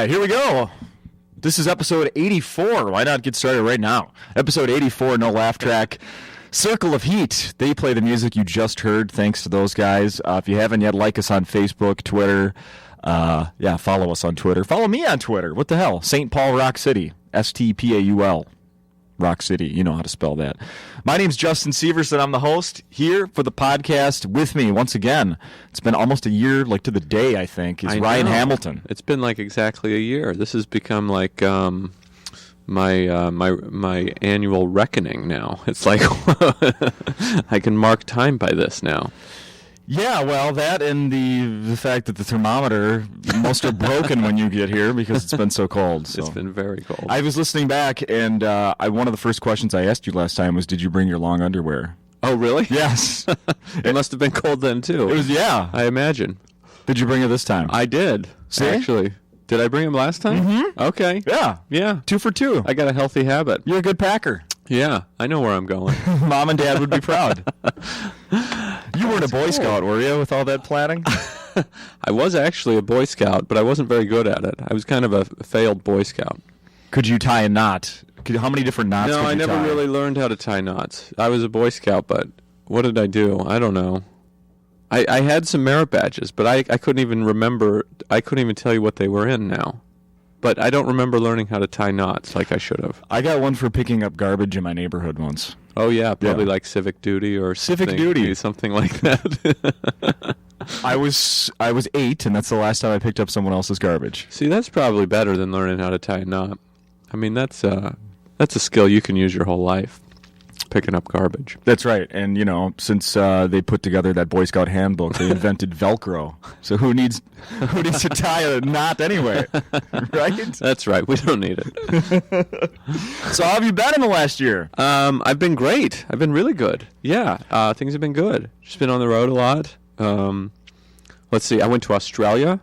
right, here we go. This is episode 84. Why not get started right now? Episode 84, NoLaughTrack. Circle of Heat. They play the music you just heard. Thanks to those guys. If you haven't yet, like us on Facebook, Twitter. Follow us on Twitter. Follow me on Twitter. What the hell? St. Paul Rock City. STPAUL. Rock City. You know how to spell that. My name's Justin Severson. I'm the host here for the podcast. With me, once again, it's been almost a year, like to the day, I think, is Ryan Hamilton. It's been like exactly a year. This has become like my annual reckoning now. It's like I can mark time by this now. Yeah, well, that and the fact that the thermometer, most are broken when you get here because it's been so cold. So. It's been very cold. I was listening back, and one of the first questions I asked you last time was, did you bring your long underwear? Oh, really? Yes. It must have been cold then, too. It was, yeah. I imagine. Did you bring it this time? I did, actually. Did I bring them last time? Mm-hmm. Okay. Yeah. 2 for 2. I got a healthy habit. You're a good packer. Yeah, I know where I'm going. Mom and Dad would be proud. You weren't a Boy Scout, were you, with all that planning? I was actually a Boy Scout, but I wasn't very good at it. I was kind of a failed Boy Scout. Could you tie a knot? How many different knots could you tie? No, I never really learned how to tie knots. I was a Boy Scout, but what did I do? I don't know. I had some merit badges, but I couldn't even remember. I couldn't even tell you what they were in now. But I don't remember learning how to tie knots like I should have. I got one for picking up garbage in my neighborhood once. Oh, yeah, probably like civic duty or civic duty, something like that. I was 8, and that's the last time I picked up someone else's garbage. See, that's probably better than learning how to tie a knot. I mean, that's a skill you can use your whole life, picking up garbage. That's right. And, since they put together that Boy Scout handbook, they invented Velcro. So who needs to tie a knot anyway? Right? That's right. We don't need it. So how have you been in the last year? I've been great. I've been really good. Yeah. Things have been good. Just been on the road a lot. Let's see. I went to Australia.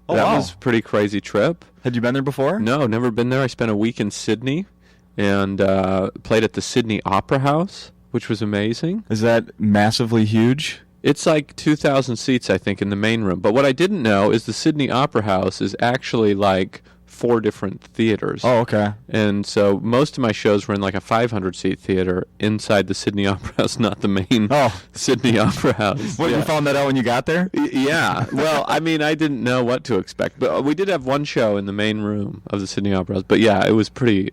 Oh, that wow. was a pretty crazy trip. Had you been there before? No, never been there. I spent a week in Sydney. And played at the Sydney Opera House, which was amazing. Is that massively huge? It's like 2,000 seats, I think, in the main room. But what I didn't know is the Sydney Opera House is actually like 4 different theaters. Oh, okay. And so most of my shows were in like a 500-seat theater inside the Sydney Opera House, not the main Sydney Opera House. What, you found that out when you got there? Yeah. Well, I mean, I didn't know what to expect. But we did have one show in the main room of the Sydney Opera House. But yeah, it was pretty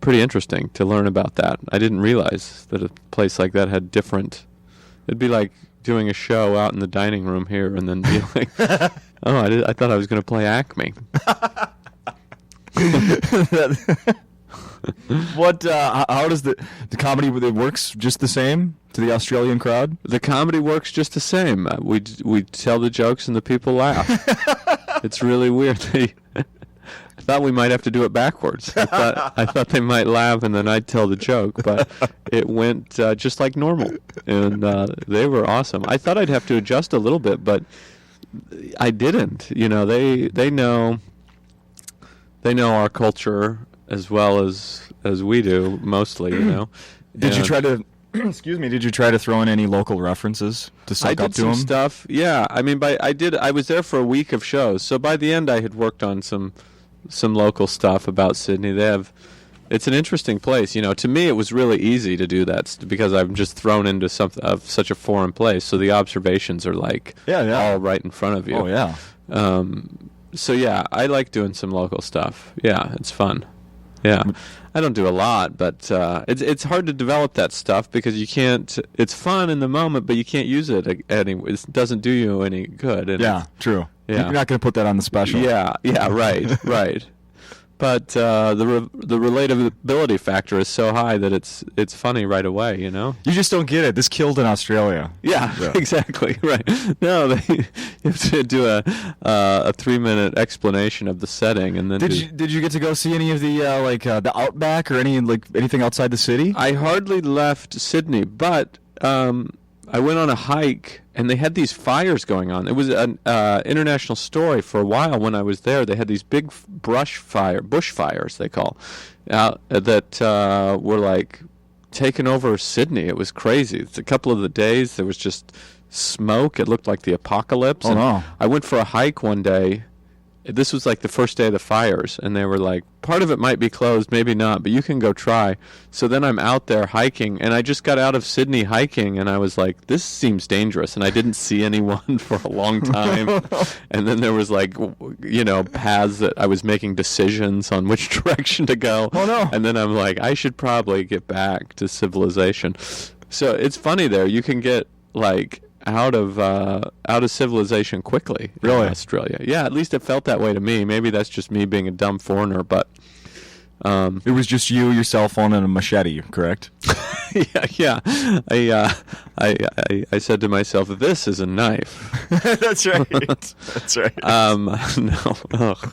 interesting to learn about that. I didn't realize that a place like that had different... It'd be like doing a show out in the dining room here and then be like, I thought I was going to play Acme. How does the comedy works just the same to the Australian crowd? The comedy works just the same. We tell the jokes and the people laugh. It's really weird. I thought we might have to do it backwards. I thought they might laugh and then I'd tell the joke, but it went just like normal, and they were awesome. I thought I'd have to adjust a little bit, but I didn't. They know our culture as well as we do, mostly. Did you try to? Excuse me. Did you try to throw in any local references to suck up to them? I did some stuff. Yeah, I mean, I was there for a week of shows, so by the end I had worked on some local stuff about Sydney. It's an interesting place. To me it was really easy to do that because I'm just thrown into such a foreign place. So the observations are like all right in front of you. Oh yeah. So yeah, I like doing some local stuff. Yeah, it's fun. Yeah. I don't do a lot, but it's hard to develop that stuff because you can't. It's fun in the moment, but you can't use it it doesn't do you any good. And true. Yeah. You're not going to put that on the special. Yeah, right. But the relatability factor is so high that it's funny right away, You just don't get it. This killed in Australia. Yeah. Exactly, right. No, you have to do a 3-minute explanation of the setting, and then did you get to go see any of the the outback or anything outside the city? I hardly left Sydney, but I went on a hike, and they had these fires going on. It was an international story for a while when I was there. They had these big bushfires, they call, that were like taking over Sydney. It was crazy. It's a couple of the days there was just smoke. It looked like the apocalypse. Oh, no. I went for a hike one day, this was like the first day of the fires, and they were like, part of it might be closed, maybe not, but you can go try. So then I'm out there hiking, and I just got out of Sydney hiking, and I was like, this seems dangerous, and I didn't see anyone for a long time. And then there was like, paths that I was making decisions on which direction to go. Oh no. And then I'm like, I should probably get back to civilization. So it's funny there. You can get like out of civilization quickly in Australia. Yeah, at least it felt that way to me. Maybe that's just me being a dumb foreigner, but it was just you, your cell phone, and a machete, correct? yeah. I said to myself, "This is a knife." That's right. That's right. No. Ugh.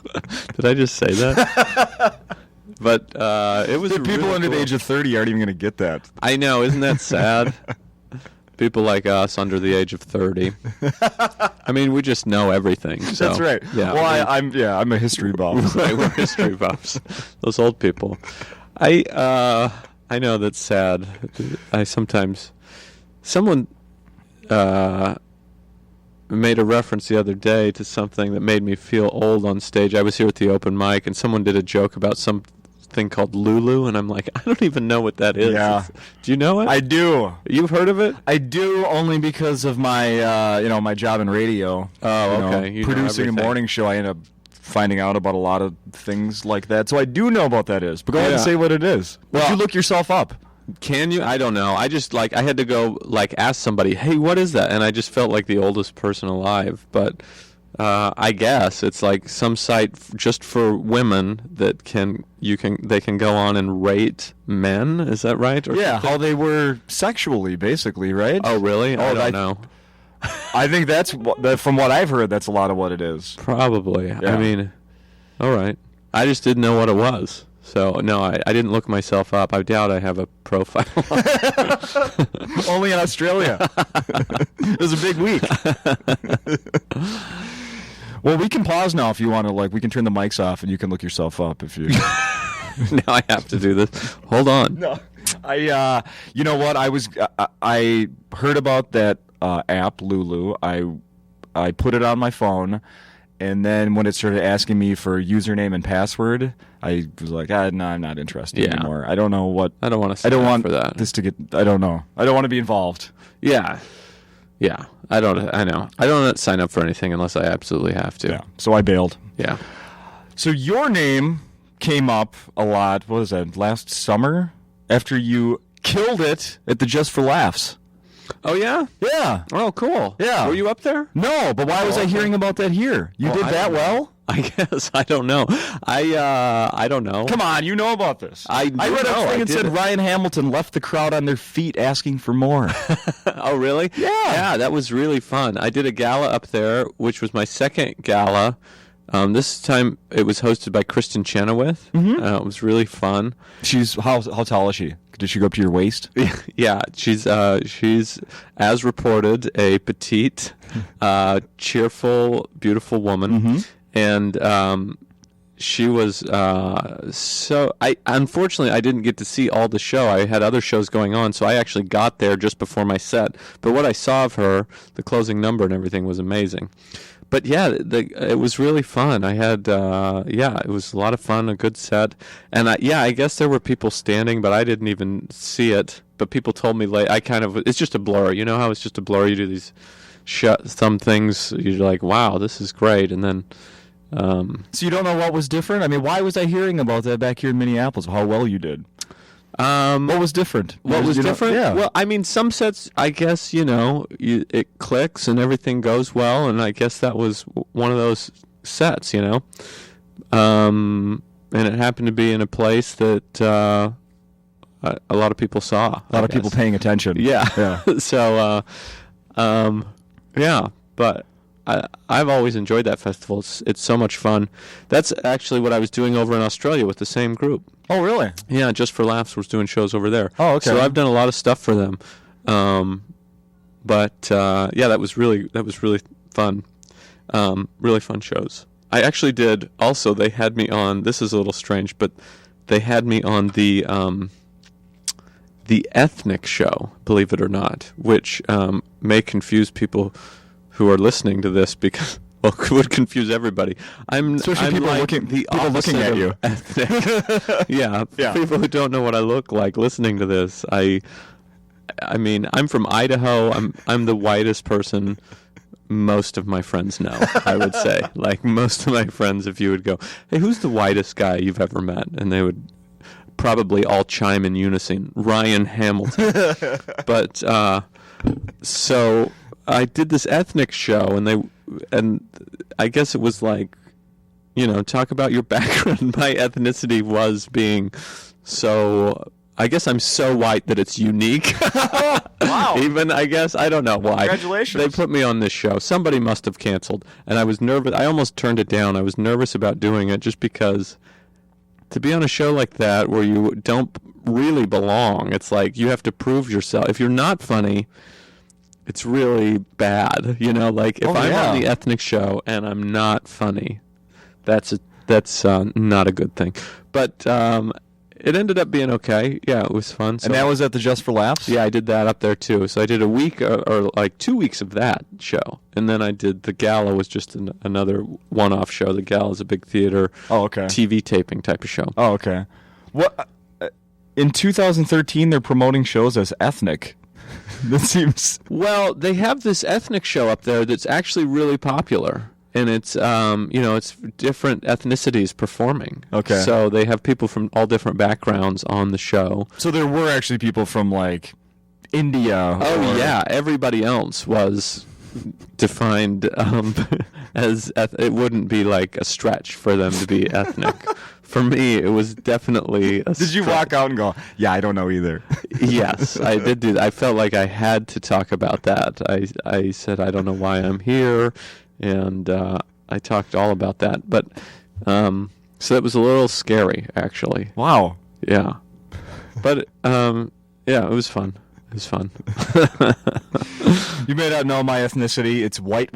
Did I just say that? But it was the people really under the cool. age of 30 aren't even going to get that. I know, isn't that sad? People like us under the age of 30. I mean, we just know everything. So, That's right. Yeah, well, I'm a history buff. Right, we're history buffs. Those old people. I know that's sad. I sometimes someone made a reference the other day to something that made me feel old on stage. I was here at the open mic, and someone did a joke about something called Lulu, and I'm like, I don't even know what that is. Yeah. Do you know it? I do. You've heard of it? I do, only because of my my job in radio. Oh, okay. You know producing a everything. morning show, I end up finding out about a lot of things like that. So I do know what that is. But go ahead and Yeah. say what it is. Would Well- you look yourself up? Can you? I don't know. I just I had to go ask somebody, hey, what is that? And I just felt like the oldest person alive. But I guess it's like some site just for women that they can go on and rate men. Is that right? Or Yeah, something? how they were sexually, basically, right? Oh, really? I Oh, don't know. I think from what I've heard, that's a lot of what it is. Probably. Yeah. I mean, all right. I just didn't know what it was. So, no, I didn't look myself up. I doubt I have a profile. Only in Australia. It was a big week. Well, we can pause now if you want to. We can turn the mics off and you can look yourself up if you. Now I have to do this. Hold on. No, you know what? I heard about that app Lulu. I put it on my phone, and then when it started asking me for username and password, I was like, no, I'm not interested anymore. I don't know what. I don't want to. I don't want for that. this to get. I don't know. I don't want to be involved. Yeah. Yeah. I know. I don't sign up for anything unless I absolutely have to. Yeah. So I bailed. Yeah. So your name came up a lot. What was that? Last summer, after you killed it at the Just for Laughs. Oh, yeah? Yeah. Oh, cool. Yeah. Were you up there? No, but why was I hearing about that here? You did I that don't know. well? I guess. I don't know. I don't know. Come on, you know about this. I read a know, thing I that said did. Ryan Hamilton left the crowd on their feet asking for more. Oh, really? Yeah. Yeah, that was really fun. I did a gala up there, which was my second gala. This time it was hosted by Kristen Chenoweth. Mm-hmm. It was really fun. She's how tall is she? Did she go up to your waist? Yeah, she's as reported a petite, cheerful, beautiful woman, Mm-hmm. and she was unfortunately I didn't get to see all the show. I had other shows going on, so I actually got there just before my set. But what I saw of her, the closing number and everything, was amazing. But yeah, it was really fun. I had, it was a lot of fun, a good set. And I guess there were people standing, but I didn't even see it. But people told me late, it's just a blur. You know how it's just a blur? You do these some things, you're like, wow, this is great. And then... So you don't know what was different? I mean, why was I hearing about that back here in Minneapolis? How well you did? What was different? What was different? Yeah. Well, I mean, some sets, I guess, it clicks and everything goes well, and I guess that was one of those sets, and it happened to be in a place that a lot of people saw. A lot of people paying attention. Yeah. Yeah. So, yeah, but I've always enjoyed that festival. It's so much fun. That's actually what I was doing over in Australia with the same group. Oh, really? Yeah, Just for Laughs was doing shows over there. Oh, okay. So I've done a lot of stuff for them. That was really fun. Really fun shows. I actually did also, they had me on, this is a little strange, but they had me on the ethnic show, believe it or not, which may confuse people who are listening to this because well, would confuse everybody. Especially I'm people like looking the people looking opposite at of you. ethnic. Yeah, Yeah. people who don't know what I look like listening to this. I mean, I'm from Idaho. I'm the whitest person most of my friends know, I would say. Like, most of my friends, if you would go, hey, who's the whitest guy you've ever met? And they would probably all chime in unison, Ryan Hamilton. But, so I did this ethnic show, and I guess it was like, talk about your background. My ethnicity was being so... I guess I'm so white that it's unique. Wow. Even, I guess, I don't know why. Congratulations. They put me on this show. Somebody must have canceled. And I was nervous. I almost turned it down. I was nervous about doing it just because to be on a show like that where you don't really belong, it's like you have to prove yourself. If you're not funny, it's really bad. Like if I'm on the ethnic show and I'm not funny, that's not a good thing. But, it ended up being okay. Yeah, it was fun. So, And that was at the Just for Laughs? yeah, I did that up there too. So I did a week or like 2 weeks of that show, and then I did the gala was just another one-off show. The gala is a big theater, TV taping type of show. Oh, okay. What in 2013 they're promoting shows as ethnic. That seems Well, they have this ethnic show up there that's actually really popular. And it's, it's different ethnicities performing. Okay. So they have people from all different backgrounds on the show. So there were actually people from like India. Oh yeah, everybody else was defined as it wouldn't be like a stretch for them to be ethnic. For me, it was definitely a Did you stretch. walk out and go, yeah, I don't know either? Yes, I did do that. I felt like I had to talk about that. I said I don't know why I'm here. And I talked all about that. But so it was a little scary, actually. Wow. Yeah. But, yeah, it was fun. It was fun. You may not know my ethnicity. It's white.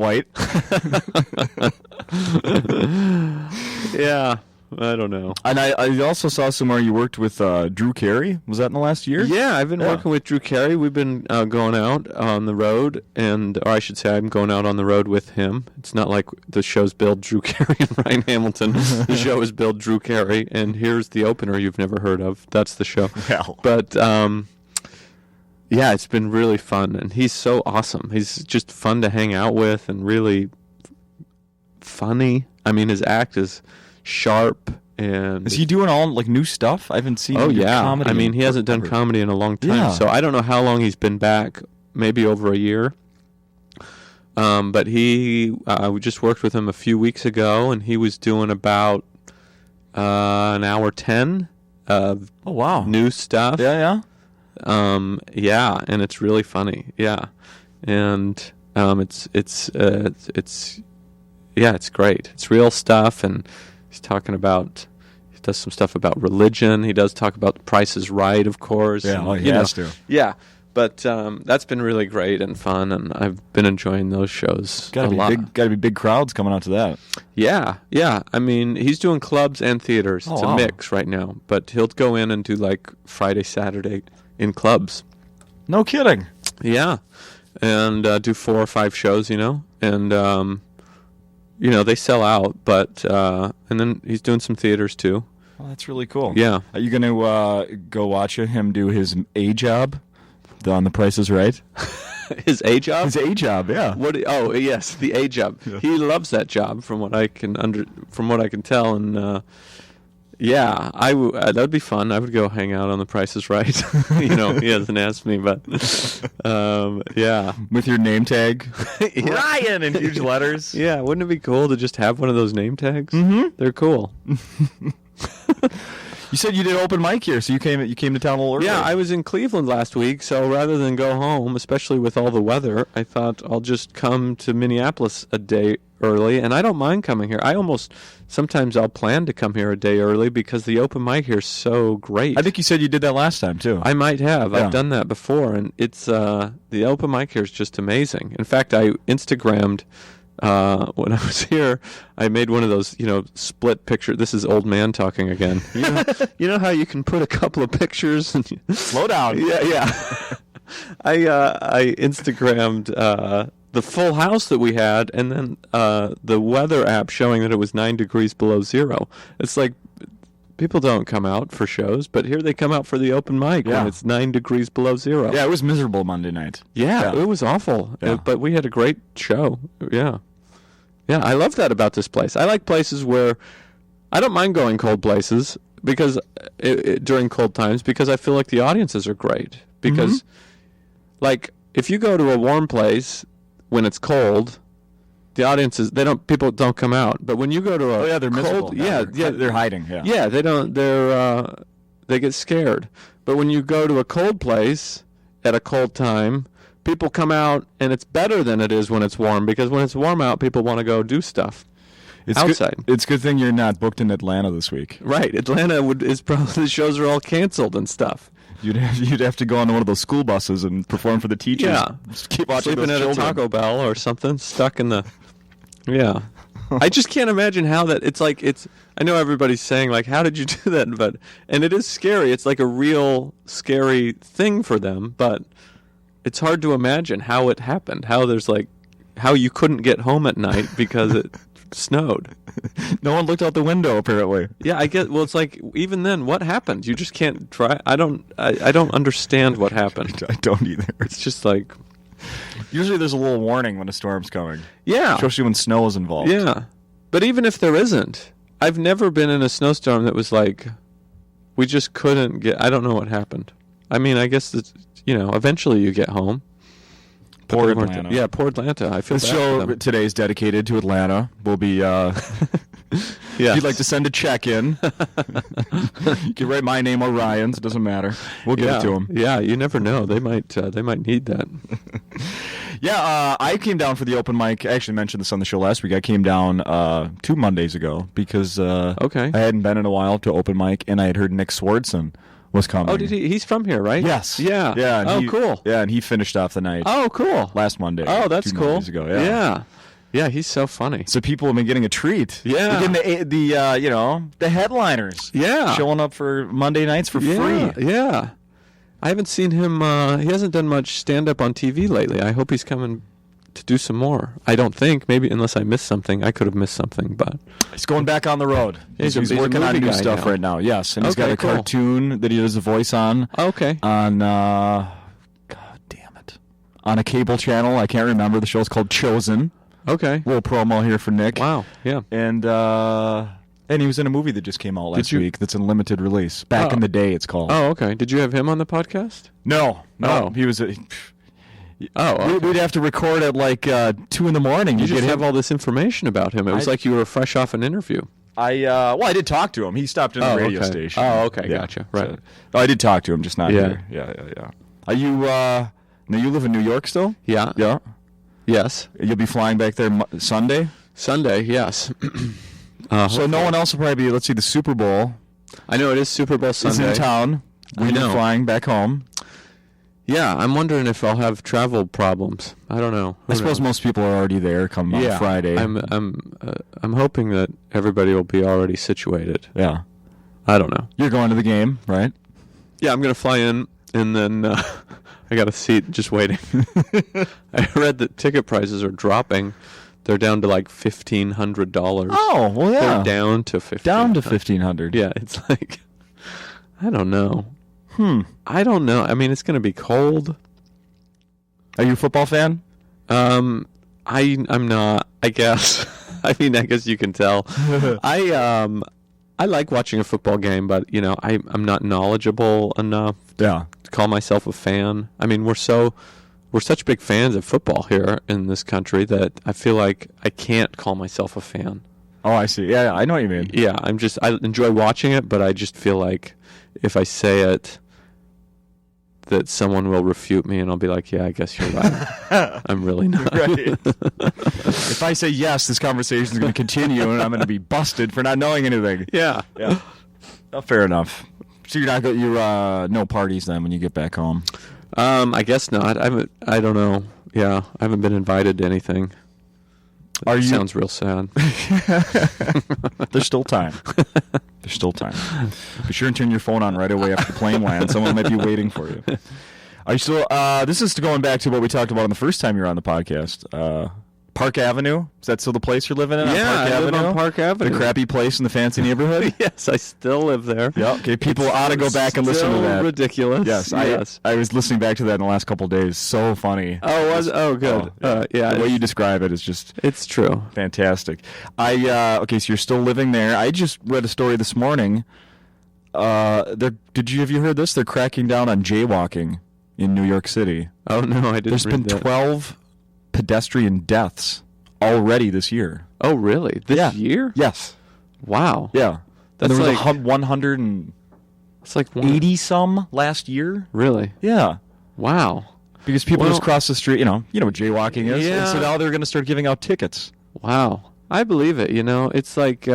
Yeah. I don't know. And I also saw somewhere you worked with Drew Carey. Was that in the last year? Yeah, I've been working with Drew Carey. We've been going out on the road, or I should say I'm going out on the road with him. It's not like the show's billed Drew Carey and Ryan Hamilton. The show is billed Drew Carey, and here's the opener you've never heard of. That's the show. Well. But, yeah, it's been really fun, and he's so awesome. He's just fun to hang out with and really funny. I mean, his act is sharp. And is he doing all like new stuff? I haven't seen him do comedy. I mean, he hasn't done comedy in a long time, so I don't know how long he's been back. Maybe over a year. But we just worked with him a few weeks ago, and he was doing about an hour 10 of new stuff. Yeah. Yeah, and it's really funny. Yeah, and it's great. It's real stuff, and he's talking about. He does some stuff about religion. He does talk about The Price is Right, of course. Yeah, and, he has to. Yeah, but that's been really great and fun, and I've been enjoying those shows a lot. Got to be big crowds coming out to that. Yeah. I mean, he's doing clubs and theaters. It's a mix right now, but he'll go in and do like Friday, Saturday in clubs. No kidding. Yeah, and do 4 or 5 shows, and they sell out, but and then he's doing some theaters too. Well, that's really cool. Yeah. Are you going to go watch him do his A job on The Price is Right? His A job? His A job, yeah. Oh, yes, the A job. Yeah. He loves that job, from what I can tell, and yeah, that would be fun. I would go hang out on The Price is Right. He hasn't asked me, but yeah. With your name tag, yeah. Ryan, in huge letters. Yeah, wouldn't it be cool to just have one of those name tags? Mm-hmm. They're cool. You said you did open mic here, so you came to town a little early. Yeah, I was in Cleveland last week, so rather than go home, especially with all the weather, I thought I'll just come to Minneapolis a day early, and I don't mind coming here. Sometimes I'll plan to come here a day early because the open mic here is so great. I think you said you did that last time, too. I might have. Yeah. I've done that before, and it's the open mic here is just amazing. In fact, I Instagrammed when I was here. I made one of those, split picture. This is old man talking again. You know how you can put a couple of pictures and slow down. Yeah. I Instagrammed the full house that we had, and then the weather app showing that it was 9 degrees below zero. It's like people don't come out for shows, but here they come out for the open mic when it's 9 degrees below zero. Yeah, it was miserable Monday night. Yeah, it was awful. Yeah. But we had a great show. Yeah. Yeah, I love that about this place. I like places where I don't mind going cold places because during cold times because I feel like the audiences are great. Because, like, if you go to a warm place when it's cold, the audiences people don't come out. But when you go to a they're miserable. They're hiding. Yeah, they don't. They get scared. But when you go to a cold place at a cold time, people come out, and it's better than it is when it's warm, because when it's warm out, people want to go do stuff outside. It's a good thing you're not booked in Atlanta this week. Right. Atlanta is probably, the shows are all canceled and stuff. You'd have to go on one of those school buses and perform for the teachers. Yeah. Just keep watching Sleeping those at children. a Taco Bell or something, stuck in the... Yeah. I just can't imagine how that... I know everybody's saying, like, how did you do that? And it is scary. It's like a real scary thing for them, but... It's hard to imagine how it happened. How you couldn't get home at night because it snowed. No one looked out the window, apparently. Yeah, I get. Well, it's like even then, what happened? You just can't try. I don't understand what happened. I don't either. It's just like usually there's a little warning when a storm's coming. Yeah, especially when snow is involved. Yeah, but even if there isn't, I've never been in a snowstorm that was like we just couldn't get. I don't know what happened. I mean, I guess it's. Eventually you get home. Poor Atlanta. Yeah, poor Atlanta. I feel this bad show for them. today is dedicated to Atlanta. We'll be. If you'd like to send a check in, you can write my name or Ryan's. It doesn't matter. We'll give it to them. Yeah, you never know. They might need that. I came down for the open mic. I actually mentioned this on the show last week. I came down 2 Mondays ago because I hadn't been in a while to open mic, and I had heard Nick Swardson was coming. Oh, did he? He's from here, right? Yes. Yeah. Yeah. Cool. Yeah, and he finished off the night. Oh, cool. Last Monday. Oh, that's 2 cool. Mondays ago. Yeah. Yeah, he's so funny. So people have been getting a treat. Yeah. They're getting the headliners. Yeah. Showing up for Monday nights for free. Yeah. I haven't seen him. He hasn't done much stand-up on TV lately. I hope he's coming to do some more. I don't think. Maybe unless I missed something. I could have missed something, but... He's going back on the road. He's working on new stuff right now. Yes, and he's got a cartoon that he does a voice on. Okay. On, God damn it. On a cable channel. I can't remember. The show's called Chosen. Okay. Little promo here for Nick. Wow, yeah. And he was in a movie that just came out last week that's in limited release. Back in the Day, it's called. Oh, okay. Did you have him on the podcast? No. Oh. He was... okay. We'd have to record at like 2 in the morning. You just have all this information about him. It was like you were fresh off an interview. I did talk to him. He stopped in the radio station. Oh, okay, gotcha. Right. So, I did talk to him, just not here. Yeah. Are you? Now you live in New York still? Yeah. Yeah. Yes. You'll be flying back there Sunday. Sunday, yes. So no one else will probably be. Let's see, the Super Bowl. I know it is Super Bowl Sunday. It's in town. I know. Flying back home. Yeah, I'm wondering if I'll have travel problems. I don't know. I suppose most people are already there come on Friday. I'm hoping that everybody will be already situated. Yeah. I don't know. You're going to the game, right? Yeah, I'm going to fly in, and then I got a seat just waiting. I read that ticket prices are dropping. They're down to like $1,500. Oh, well, yeah. They're down to $1,500. Down to $1,500. Yeah, it's like, I don't know. I don't know. I mean, it's going to be cold. Are you a football fan? I'm not, I guess. I mean, I guess you can tell. I like watching a football game, but I'm not knowledgeable enough to call myself a fan. I mean, we're such big fans of football here in this country that I feel like I can't call myself a fan. Oh, I see. Yeah, I know what you mean. Yeah, I enjoy watching it, but I just feel like if I say it, that someone will refute me, and I'll be like, yeah, I guess you're right. I'm really not. Right. If I say yes, this conversation is going to continue, and I'm going to be busted for not knowing anything. Yeah. Oh, fair enough. So you're no parties then when you get back home? I guess not. I don't know. Yeah, I haven't been invited to anything. Sounds real sad. There's still time. There's still time. Be sure and turn your phone on right away after the plane lands. Someone might be waiting for you. Are you still? This is going back to what we talked about on the first time you were on the podcast. Park Avenue. Is that still the place you're living in? Yeah, on Park I live Avenue? on Park Avenue. The crappy place in the fancy neighborhood? Yes, I still live there. Yeah. Okay. People ought to go back and listen to that. Ridiculous. Yes. I was listening back to that in the last couple of days. So funny. Oh, good. Yeah. The way you describe it is just. It's true. Fantastic. Okay, so you're still living there. I just read a story this morning. Have you heard this? They're cracking down on jaywalking in New York City. Oh no, I didn't. There's been 12 pedestrian deaths already this year. Oh really? This year? Yes. Wow. Yeah. That's and there was like 180 it's like some last year. Really? Yeah. People Because people just cross the street. You know what jaywalking is. Yeah. And so now they're going to start giving out tickets. Wow. I believe it. It's like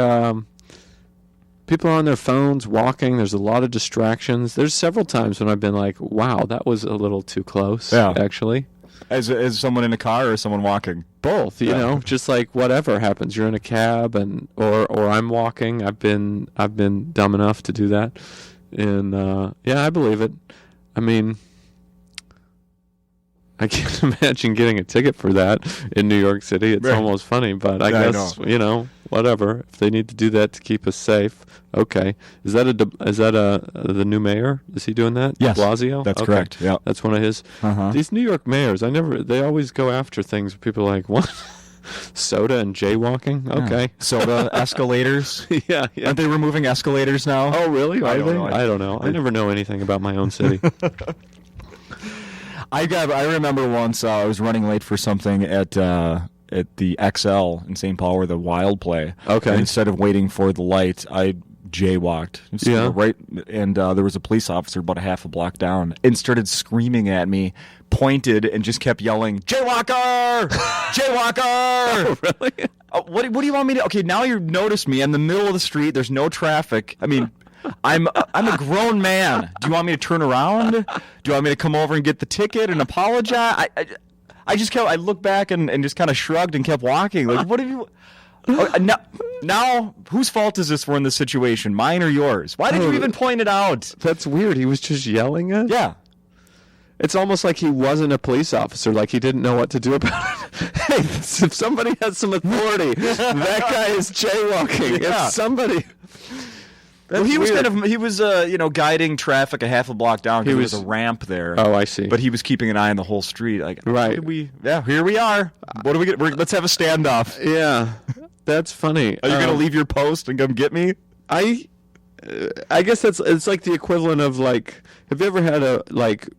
people are on their phones walking. There's a lot of distractions. There's several times when I've been like, wow, that was a little too close, actually. As someone in a car or someone walking? Both, you know, just like whatever happens. You're in a cab or I'm walking. I've been dumb enough to do that. And I believe it. I mean, I can't imagine getting a ticket for that in New York City. It's almost funny, but I guess whatever. If they need to do that to keep us safe, okay. Is that the new mayor? Is he doing that? Yes, De Blasio? that's correct. Yeah, that's one of his. These New York mayors, they always go after things. People are like, what? Soda and jaywalking? Okay. Soda, escalators. Yeah. Aren't they removing escalators now? Oh, really? I don't know. I never know anything about my own city. I remember once I was running late for something at the XL in St. Paul where the Wild play. Okay. And instead of waiting for the light, I jaywalked. Right, and there was a police officer about a half a block down and started screaming at me, pointed, and just kept yelling, "Jaywalker! Jaywalker!" Oh, really? What do you want me to? Okay, now you notice me in the middle of the street. There's no traffic. I mean, I'm a grown man. Do you want me to turn around? Do you want me to come over and get the ticket and apologize? I just kept. I looked back and just kind of shrugged and kept walking. Like, what have you? Now, whose fault is this for in this situation? Mine or yours? Why did you even point it out? That's weird. He was just yelling it? Yeah. It's almost like he wasn't a police officer, like he didn't know what to do about it. Hey, if somebody has some authority, that guy is jaywalking. Yeah. If somebody... Well, he was guiding traffic a half a block down because there was a ramp there. Oh, I see. But he was keeping an eye on the whole street. Like, right. Here we are. What do we get? Let's have a standoff. Yeah. That's funny. Are you going to leave your post and come get me? I guess it's like the equivalent of like, have you ever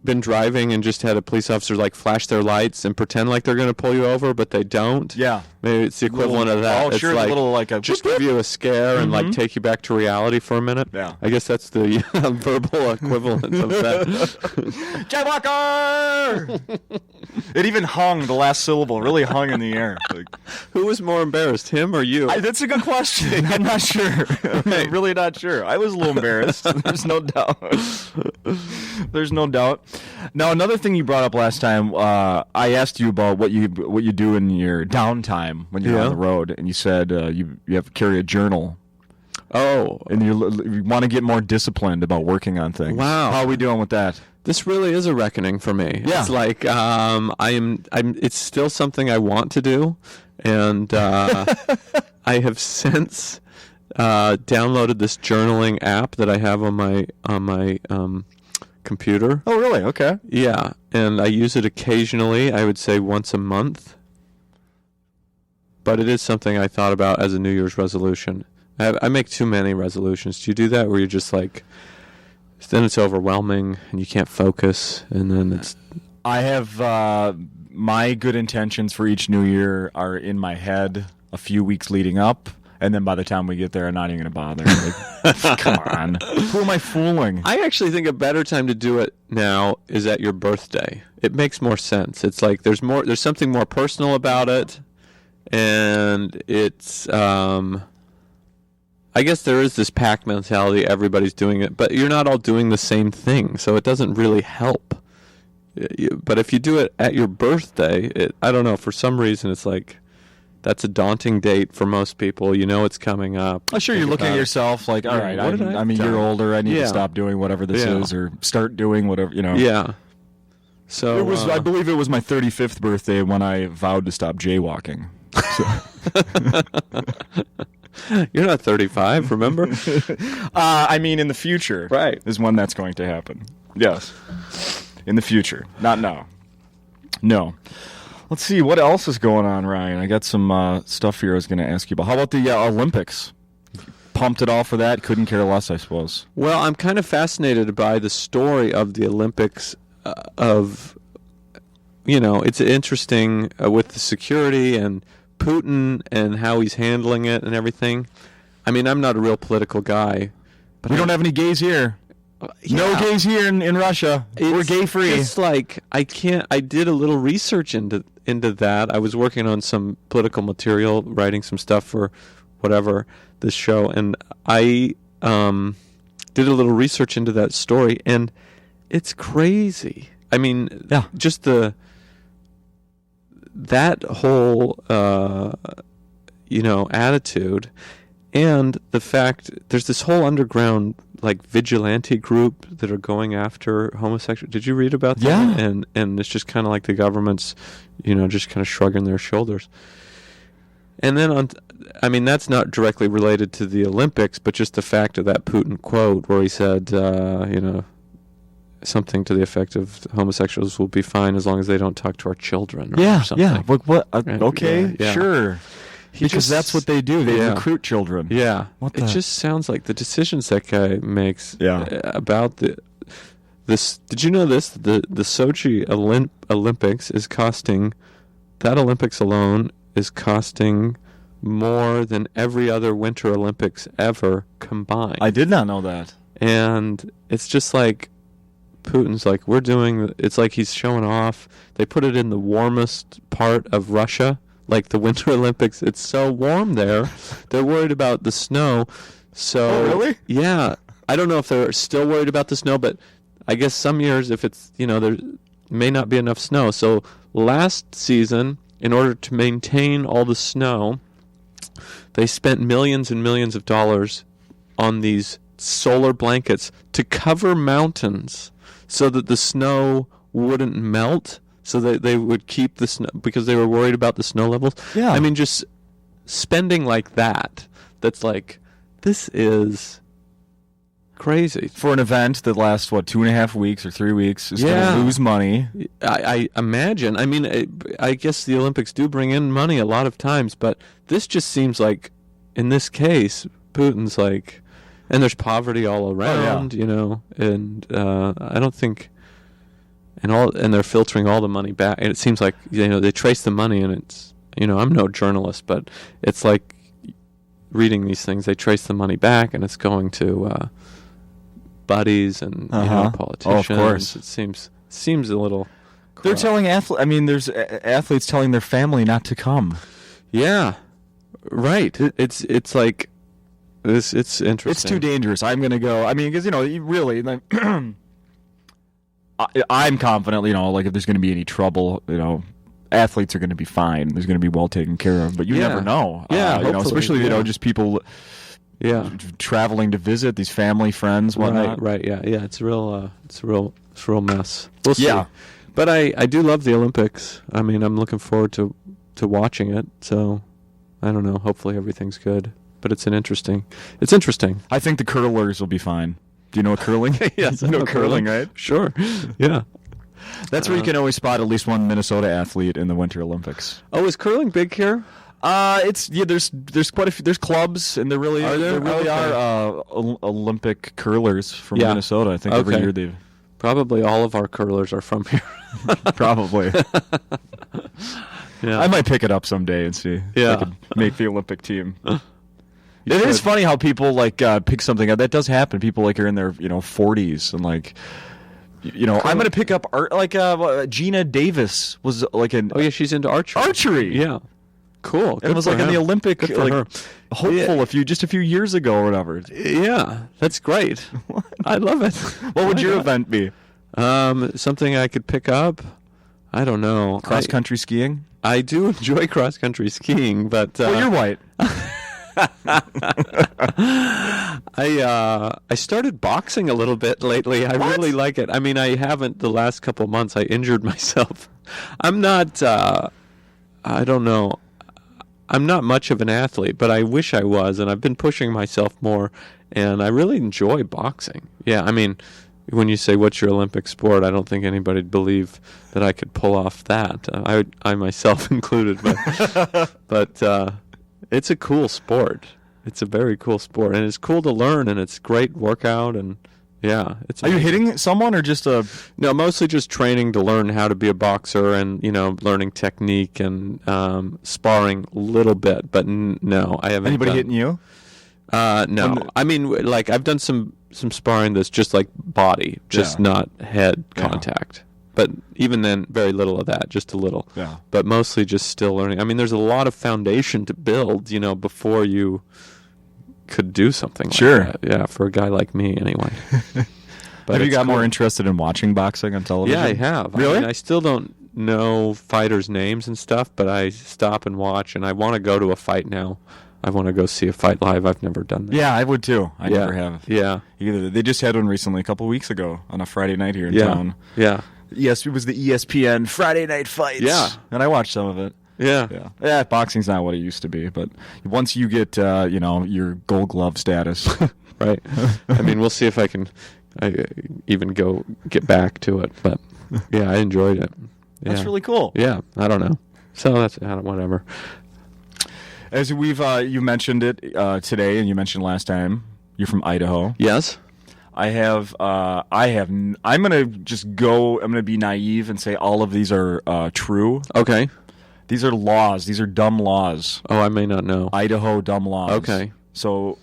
been driving and just had a police officer like flash their lights and pretend like they're going to pull you over, but they don't? Yeah. Maybe it's the equivalent of that. Oh, it's sure. Like, just give you a scare and like take you back to reality for a minute. Yeah. I guess that's the verbal equivalent of that. Jaywalker! It even hung, the last syllable really hung in the air. Like, who was more embarrassed, him or you? That's a good question. I'm not sure. I'm really not sure. I was a little embarrassed. There's no doubt. There's no doubt. Now, another thing you brought up last time, I asked you about what you do in your downtime when you're on the road, and you said you have to carry a journal. Oh, and you want to get more disciplined about working on things. Wow, how are we doing with that? This really is a reckoning for me. Yeah. It's like it's still something I want to do, and I have since downloaded this journaling app that I have on my computer. Oh, really? Okay. Yeah, and I use it occasionally. I would say once a month. But it is something I thought about as a New Year's resolution. I make too many resolutions. Do you do that where you're just like, then it's overwhelming and you can't focus, and then it's... I have my good intentions for each new year are in my head a few weeks leading up, and then by the time we get there, I'm not even going to bother. Like, come on. Who am I fooling? I actually think a better time to do it now is at your birthday. It makes more sense. It's like there's something more personal about it. And it's, I guess there is this pack mentality. Everybody's doing it, but you're not all doing the same thing, so it doesn't really help. But if you do it at your birthday, I don't know, for some reason it's like, that's a daunting date for most people. You know it's coming up. Oh, sure, you're looking at yourself like, all right, I'm a year older. I need to stop doing whatever this is, or start doing whatever, you know. Yeah. So It was, I believe it was my 35th birthday when I vowed to stop jaywalking. You're not 35, remember? I mean, in the future, Right. is when that's going to happen. Yes, in the future, not now. No. Let's see what else is going on, Ryan. I got some stuff here I was going to ask you about. How about the Olympics? Pumped it all for that. Couldn't care less, I suppose. Well, I'm kind of fascinated by the story of the Olympics. It's interesting with the security and Putin and how he's handling it and everything. I mean, I'm not a real political guy, but We don't have any gays here. No gays here in Russia. We're gay free. It's like I did a little research into that. I was working on some political material, writing some stuff for whatever this show, and I did a little research into that story, and it's crazy. I mean, just that whole attitude, and the fact there's this whole underground like vigilante group that are going after homosexuals. Did you read about that? Yeah. And it's just kind of like the government's, just kind of shrugging their shoulders. And then that's not directly related to the Olympics, but just the fact of that Putin quote where he said, something to the effect of homosexuals will be fine as long as they don't talk to our children or something. Yeah. What? Okay, Yeah. Sure. Because that's what they do. They recruit children. Yeah. What It just sounds like the decisions that guy makes about this. Did you know this? The Sochi Olympics is costing, that Olympics alone is costing more than every other Winter Olympics ever combined. I did not know that. And it's just like Putin's like, it's like he's showing off. They put it in the warmest part of Russia. Like the Winter Olympics, it's so warm there. They're worried about the snow. So, oh, really? Yeah. I don't know if they're still worried about the snow, but I guess some years if it's, there may not be enough snow. So last season, in order to maintain all the snow, they spent millions and millions of dollars on these solar blankets to cover mountains so that the snow wouldn't melt. So that they would keep the snow because they were worried about the snow levels. Yeah. I mean, just spending like that. That's like, this is crazy. For an event that lasts, 2.5 weeks or 3 weeks, is going to lose money. I imagine. I mean, I guess the Olympics do bring in money a lot of times, but this just seems like, in this case, Putin's like, and there's poverty all around, and I don't think... And they're filtering all the money back. And it seems like, they trace the money, and it's, I'm no journalist, but it's like reading these things. They trace the money back, and it's going to buddies and politicians. Oh, of course. It seems a little. They're telling there's athletes telling their family not to come. Yeah, right. It's like this. It's interesting. It's too dangerous. I'm going to go. I mean, because really. Like, I'm confident, like if there's going to be any trouble, athletes are going to be fine. There's going to be well taken care of, but you never know. Yeah, especially just people, traveling to visit these family, friends, whatnot. Right. Yeah. It's a real mess. We'll see. Yeah, but I do love the Olympics. I mean, I'm looking forward to watching it. So I don't know. Hopefully everything's good. But it's interesting. I think the curlers will be fine. Do you know curling? Yes, you know curling, right? Sure. Yeah. That's where you can always spot at least one Minnesota athlete in the Winter Olympics. Oh, is curling big here? There's quite a few. There's clubs, and there really are Olympic curlers from Minnesota. I think every year they've. Probably all of our curlers are from here. Probably. Yeah. I might pick it up someday and see if I could make the Olympic team. It is funny how people pick something up. That does happen. People are in their 40s and I'm going to pick up art. Gina Davis was an. Oh yeah, she's into archery. Yeah, cool. It was in the Olympic hopeful just a few years ago or whatever. Yeah, that's great. I love it. What would your event be? Something I could pick up. I don't know. Cross country skiing. I do enjoy cross country skiing, but well, you're white. I started boxing a little bit lately. I really like it. I mean, I haven't the last couple of months. I injured myself. I'm not. I don't know. I'm not much of an athlete, but I wish I was, and I've been pushing myself more, and I really enjoy boxing. Yeah, I mean, when you say what's your Olympic sport, I don't think anybody'd believe that I could pull off that. I myself included, but it's a cool sport. It's a very cool sport, and it's cool to learn, and it's great workout, and yeah. It's Are you hitting someone or just a... No, mostly just training to learn how to be a boxer and, learning technique and sparring a little bit, but no, I haven't. Anybody hitting you? No. I mean, like, I've done some sparring that's just like body, just not head contact. But even then, very little of that, just a little. Yeah. But mostly just still learning. I mean, there's a lot of foundation to build, before you could do something like that. Yeah, for a guy like me, anyway. But have you got more interested in watching boxing on television? Yeah, I have. Really? I mean, I still don't know fighters' names and stuff, but I stop and watch, and I want to go to a fight now. I want to go see a fight live. I've never done that. Yeah, I would too. I never have. Yeah. Either. They just had one recently a couple weeks ago on a Friday night here in town. Yeah. Yes, it was the ESPN Friday Night Fights. Yeah. And I watched some of it. Yeah. Yeah, boxing's not what it used to be, but once you get, your gold glove status. Right. I mean, we'll see if I can even get back to it, but yeah, I enjoyed it. Yeah. That's really cool. Yeah, I don't know. So that's whatever. As you mentioned it today, and you mentioned last time, you're from Idaho. Yes. I'm gonna be naive and say all of these are true. Okay. These are laws. These are dumb laws. Oh, I may not know. Idaho dumb laws. Okay. So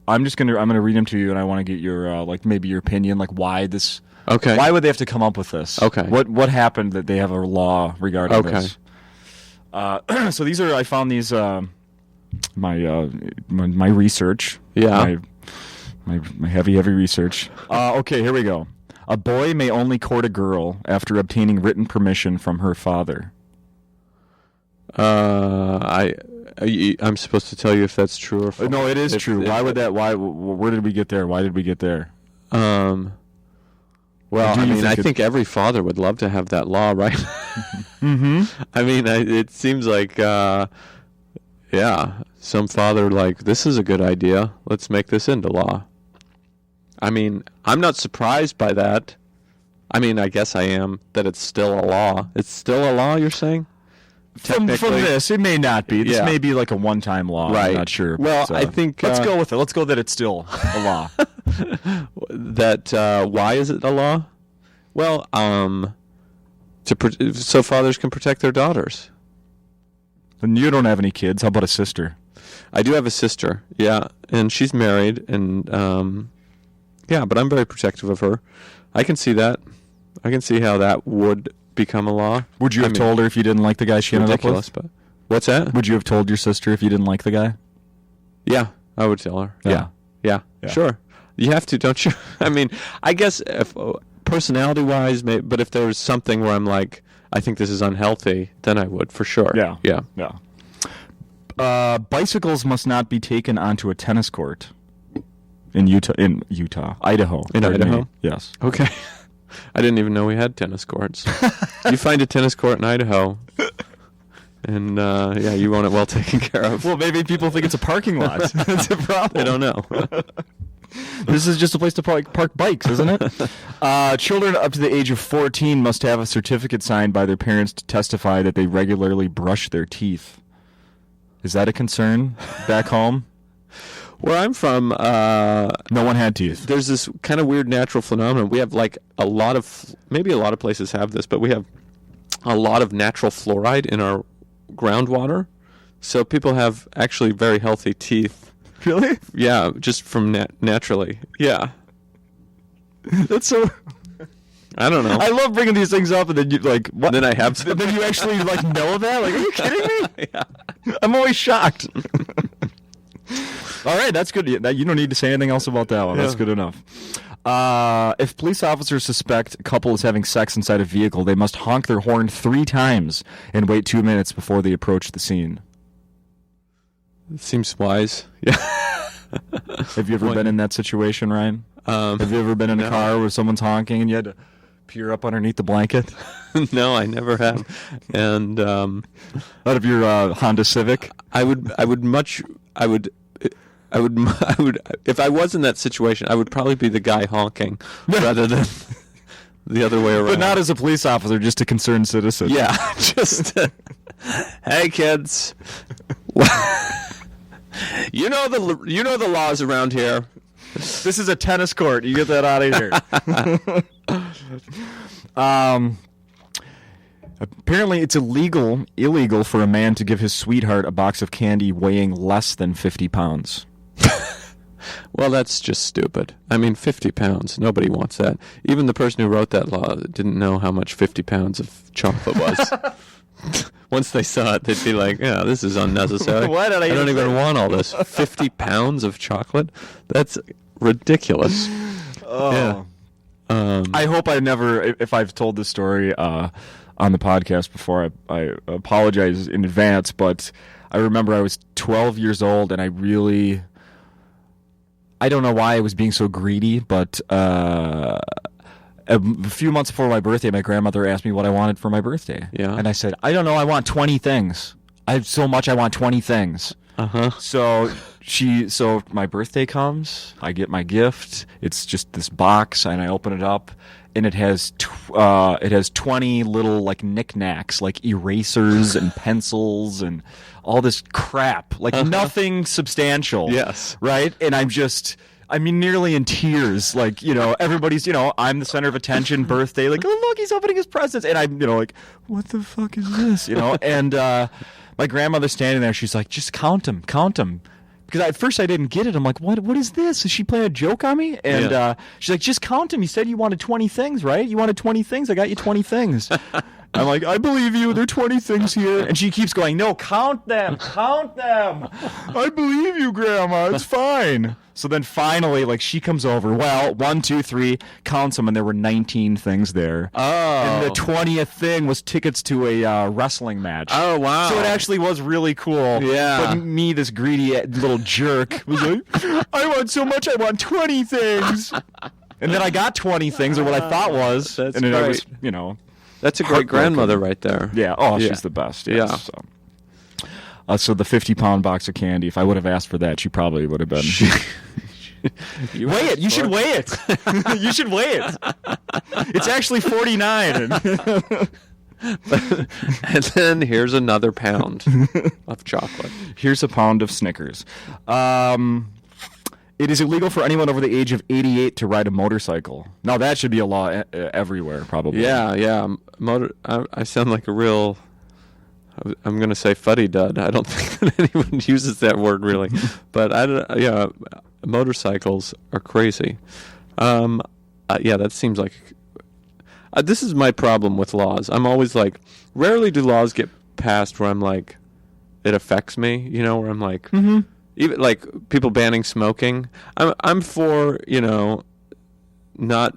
I'm gonna read them to you, and I want to get your maybe your opinion, like why this. Okay. Why would they have to come up with this? Okay. What happened that they have a law regarding this? So these are. I found these. My research. Yeah. My heavy research. Okay, here we go. A boy may only court a girl after obtaining written permission from her father. I'm supposed to tell you if that's true or false. No, it is true. Why would that? Why? Where did we get there? Why did we get there? Well, I think every father would love to have that law, right? Mm-hmm. I mean, it seems like, some father this is a good idea. Let's make this into law. I mean, I'm not surprised by that. I mean, I guess I am that it's still a law. It's still a law, you're saying? From this, it may not be. This may be like a one-time law. Right. I'm not sure. Well, but, I think... let's go with it. Let's go that it's still a law. Why is it a law? Well, so fathers can protect their daughters. And you don't have any kids. How about a sister? I do have a sister, yeah, and she's married, and but I'm very protective of her. I can see that. I can see how that would become a law. Would you have told her if you didn't like the guy she ended up with? But what's that? Would you have told your sister if you didn't like the guy? Yeah, I would tell her. Yeah. Sure. You have to, don't you? I mean, I guess if personality-wise, but if there was something where I'm like, I think this is unhealthy, then I would for sure. Yeah. Bicycles must not be taken onto a tennis court in Idaho. In Idaho? Yes. Okay. I didn't even know we had tennis courts. You find a tennis court in Idaho, and you want it well taken care of. Well, maybe people think it's a parking lot. That's a problem. I don't know. This is just a place to park bikes, isn't it? Children up to the age of 14 must have a certificate signed by their parents to testify that they regularly brush their teeth. Is that a concern back home? Where I'm from, no one had teeth. There's this kind of weird natural phenomenon. We have maybe a lot of places have this, but we have a lot of natural fluoride in our groundwater. So people have actually very healthy teeth. Really? Yeah, just from naturally. Yeah. That's so... I don't know. I love bringing these things up, and then you what? Then I have some. And then you actually know that? Are you kidding me? Yeah. I'm always shocked. All right, that's good. You don't need to say anything else about that one. Yeah. That's good enough. If police officers suspect a couple is having sex inside a vehicle, they must honk their horn 3 times and wait 2 minutes before they approach the scene. Seems wise. Yeah. Have you ever been in that situation, Ryan? Have you ever been in a car where someone's honking and you had to peer up underneath the blanket? No, I never have. And out of your Honda Civic, I would if I was in that situation, I would probably be the guy honking rather than the other way around. But not as a police officer, just a concerned citizen. Yeah, just hey kids, you know the laws around here. This is a tennis court. You get that out of here. Apparently, it's illegal for a man to give his sweetheart a box of candy weighing less than 50 pounds. Well, that's just stupid. I mean, 50 pounds. Nobody wants that. Even the person who wrote that law didn't know how much 50 pounds of chocolate was. Once they saw it, they'd be like, yeah, this is unnecessary. Why did I don't even want all this. 50 pounds of chocolate? That's ridiculous. Oh. Yeah. I hope I never, if I've told this story on the podcast before, I apologize in advance, but I remember I was 12 years old and I don't know why I was being so greedy, but a few months before my birthday, my grandmother asked me what I wanted for my birthday. Yeah. And I said, I don't know, I want 20 things. I have so much, I want 20 things. Uh-huh. So my birthday comes, I get my gift. It's just this box, and I open it up, and it has 20 little like knickknacks, like erasers and pencils and all this crap, like nothing substantial. Yes. Right? And I'm nearly in tears. Like, everybody's, I'm the center of attention, birthday, like, oh, look, he's opening his presents. And I'm, like, what the fuck is this? And my grandmother's standing there. She's like, just count them. Because at first I didn't get it. I'm like, what is this? Is she playing a joke on me? And she's like, just count them. You said you wanted 20 things, right? You wanted 20 things. I got you 20 things. I'm like, I believe you. There are 20 things here. And she keeps going, no, count them. I believe you, Grandma. It's fine. So then finally, like, she comes over. Well, 1, 2, 3, counts them, and there were 19 things there. Oh. And the 20th thing was tickets to a wrestling match. Oh, wow. So it actually was really cool. Yeah. But me, this greedy little jerk, was like, I want so much, I want 20 things. And then I got 20 things, or what I thought was. That's and then great. I was, That's a great grandmother right there. Yeah. Oh, she's the best. Yes. Yeah. So the 50-pound box of candy, if I would have asked for that, she probably would have been. Weigh it. You should weigh it. You should weigh it. It's actually 49. And then here's another pound of chocolate. Here's a pound of Snickers. It is illegal for anyone over the age of 88 to ride a motorcycle. Now, that should be a law everywhere, probably. Yeah. I sound like a real... I'm going to say fuddy-dud. I don't think that anyone uses that word, really. But, motorcycles are crazy. That seems like... this is my problem with laws. I'm always like... Rarely do laws get passed where I'm like... It affects me, where I'm like... Mm-hmm. Even like people banning smoking. I'm for, not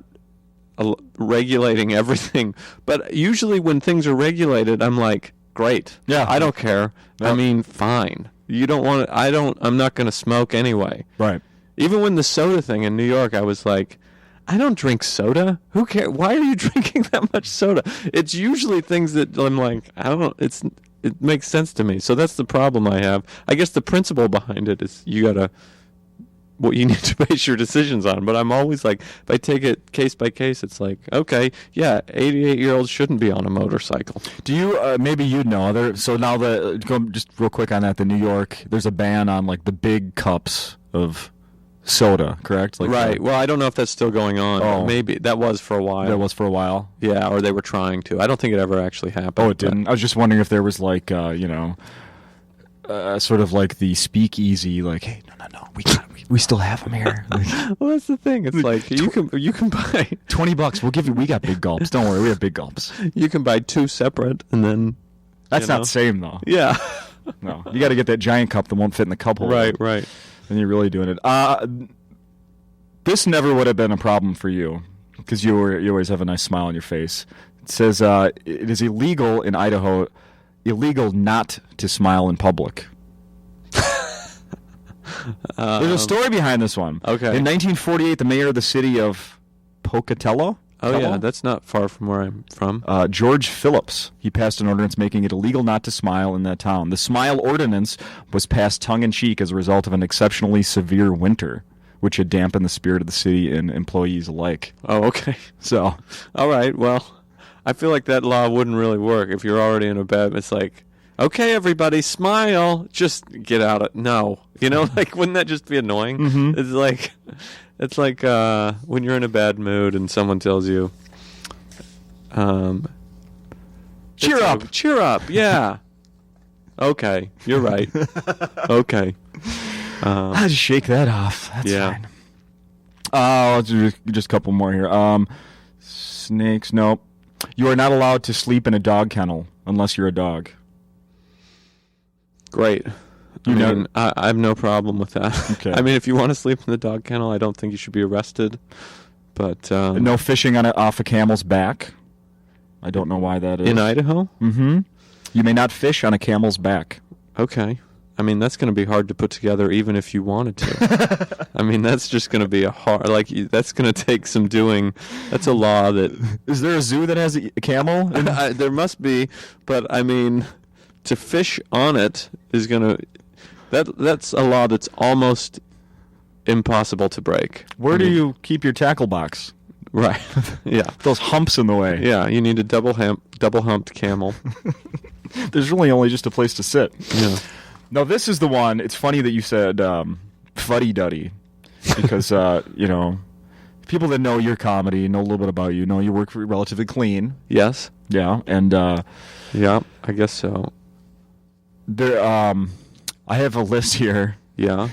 regulating everything. But usually when things are regulated, I'm like... Great. Yeah. I don't care. Yep. I mean, fine. You don't want to, I'm not going to smoke anyway. Right. Even when the soda thing in New York, I was like, I don't drink soda. Who cares? Why are you drinking that much soda? It's usually things that I'm like, it makes sense to me. So that's the problem I have. I guess the principle behind it is you need to base your decisions on. But I'm always like, if I take it case by case, it's like, okay, yeah, 88-year-olds shouldn't be on a motorcycle. Do you, maybe you know, so now just real quick on that, the New York, there's a ban on like the big cups of soda, correct? Like right. Well, I don't know if that's still going on. Oh. Maybe. That was for a while. Yeah, or they were trying to. I don't think it ever actually happened. Oh, it didn't? I was just wondering if there was like, sort of like the speakeasy, like, hey, no, we still have them here. Like, well, that's the thing. It's like you can buy $20. We'll give you. We got big gulps. Don't worry, we have big gulps. You can buy 2 separate, and then that's not the same though. Yeah. No, you got to get that giant cup that won't fit in the cup holder. Right. Then you're really doing it. This never would have been a problem for you because you always have a nice smile on your face. It says it is illegal in Idaho, illegal not to smile in public. There's a story behind this one. Okay. In 1948, the mayor of the city of Pocatello. Oh, yeah, that's not far from where I'm from. George Phillips, he passed an ordinance making it illegal not to smile in that town. The smile ordinance was passed tongue-in-cheek as a result of an exceptionally severe winter, which had dampened the spirit of the city and employees alike. Oh, okay. So, all right, well, I feel like that law wouldn't really work if you're already in a bed. It's like, okay, everybody, smile. Just get out of no. You know, like, wouldn't that just be annoying? Mm-hmm. It's like when you're in a bad mood and someone tells you, cheer up. Cheer up, yeah. Okay, you're right. Okay. I'll just shake that off. That's fine. I'll just a couple more here. Snakes, nope. You are not allowed to sleep in a dog kennel unless you're a dog. Great. I have no problem with that. Okay. I mean, if you want to sleep in the dog kennel, I don't think you should be arrested. But no fishing off a camel's back. I don't know why that is. In Idaho? Mm-hmm. You may not fish on a camel's back. Okay. I mean, that's going to be hard to put together even if you wanted to. I mean, that's just going to be that's going to take some doing. That's a law that... Is there a zoo that has a camel? There must be, but I mean, to fish on it is going to... That's a law that's almost impossible to break. Where do you keep your tackle box? Right. Yeah. Those humps in the way. Yeah, you need a double-humped camel. There's really only just a place to sit. Yeah. No, this is the one. It's funny that you said fuddy-duddy because, people that know your comedy, know a little bit about you, know you work relatively clean. Yes. Yeah, and... yeah, I guess so. There, I have a list here. Yeah.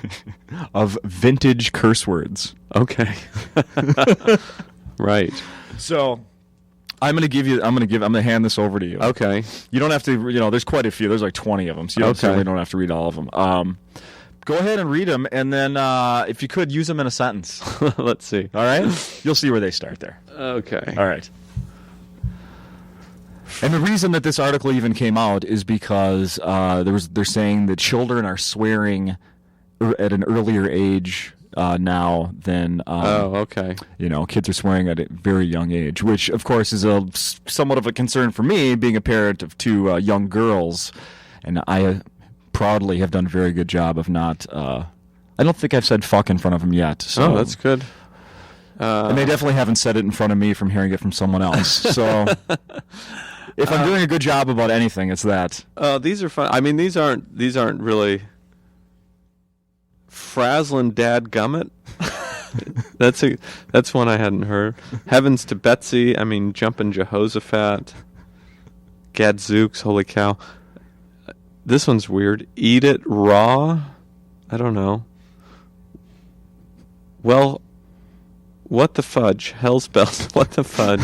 Of vintage curse words. Okay. Right. So... I'm gonna hand this over to you. Okay. You don't have to, there's quite a few. There's like 20 of them, so you certainly don't have to read all of them. Go ahead and read them, and then if you could, use them in a sentence. Let's see. All right? You'll see where they start there. Okay. All right. And the reason that this article even came out is because they're saying that children are swearing at an earlier age now than okay. Kids are swearing at a very young age, which of course is somewhat of a concern for me, being a parent of two young girls, and I proudly have done a very good job of not. I don't think I've said fuck in front of them yet. So. Oh, that's good. And they definitely haven't said it in front of me from hearing it from someone else. So if I'm doing a good job about anything, it's that. These are fun. I mean, these aren't really. Frazzlin' Dadgummit. That's one I hadn't heard. Heavens to Betsy. I mean, Jumpin' Jehoshaphat. Gadzooks. Holy cow. This one's weird. Eat it raw. I don't know. Well, what the fudge? Hell's bells. What the fudge?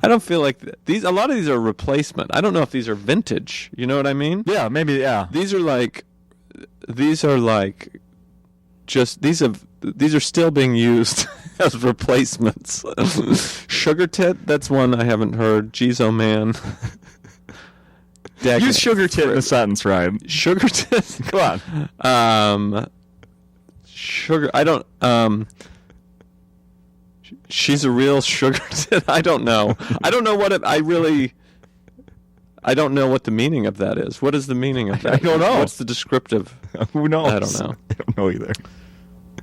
I don't feel like these. A lot of these are replacement. I don't know if these are vintage. You know what I mean? Yeah, maybe. Yeah. These are like. Just these are still being used as replacements. Sugar tit, that's one I haven't heard. Jeez, oh man. Use sugar tit in a sentence, Ryan. Sugar tit. Come on. Sugar. I don't. She's a real sugar tit. I don't know. I don't know what I don't know what the meaning of that is. What is the meaning of that? I don't know. What's the descriptive? Who knows? I don't know. I don't know either.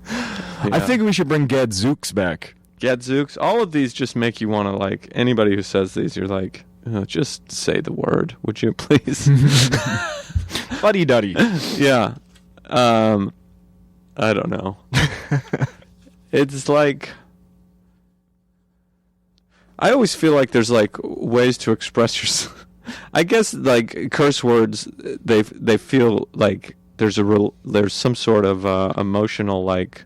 Yeah. I think we should bring Gadzooks back. Gadzooks. all of these just make you want to, like, anybody who says these, you're like, just say the word, would you please? Fuddy-duddy. Yeah. I don't know. It's like, I always feel like there's, like, ways to express yourself. I guess, like, curse words, they feel like there's some sort of emotional, like,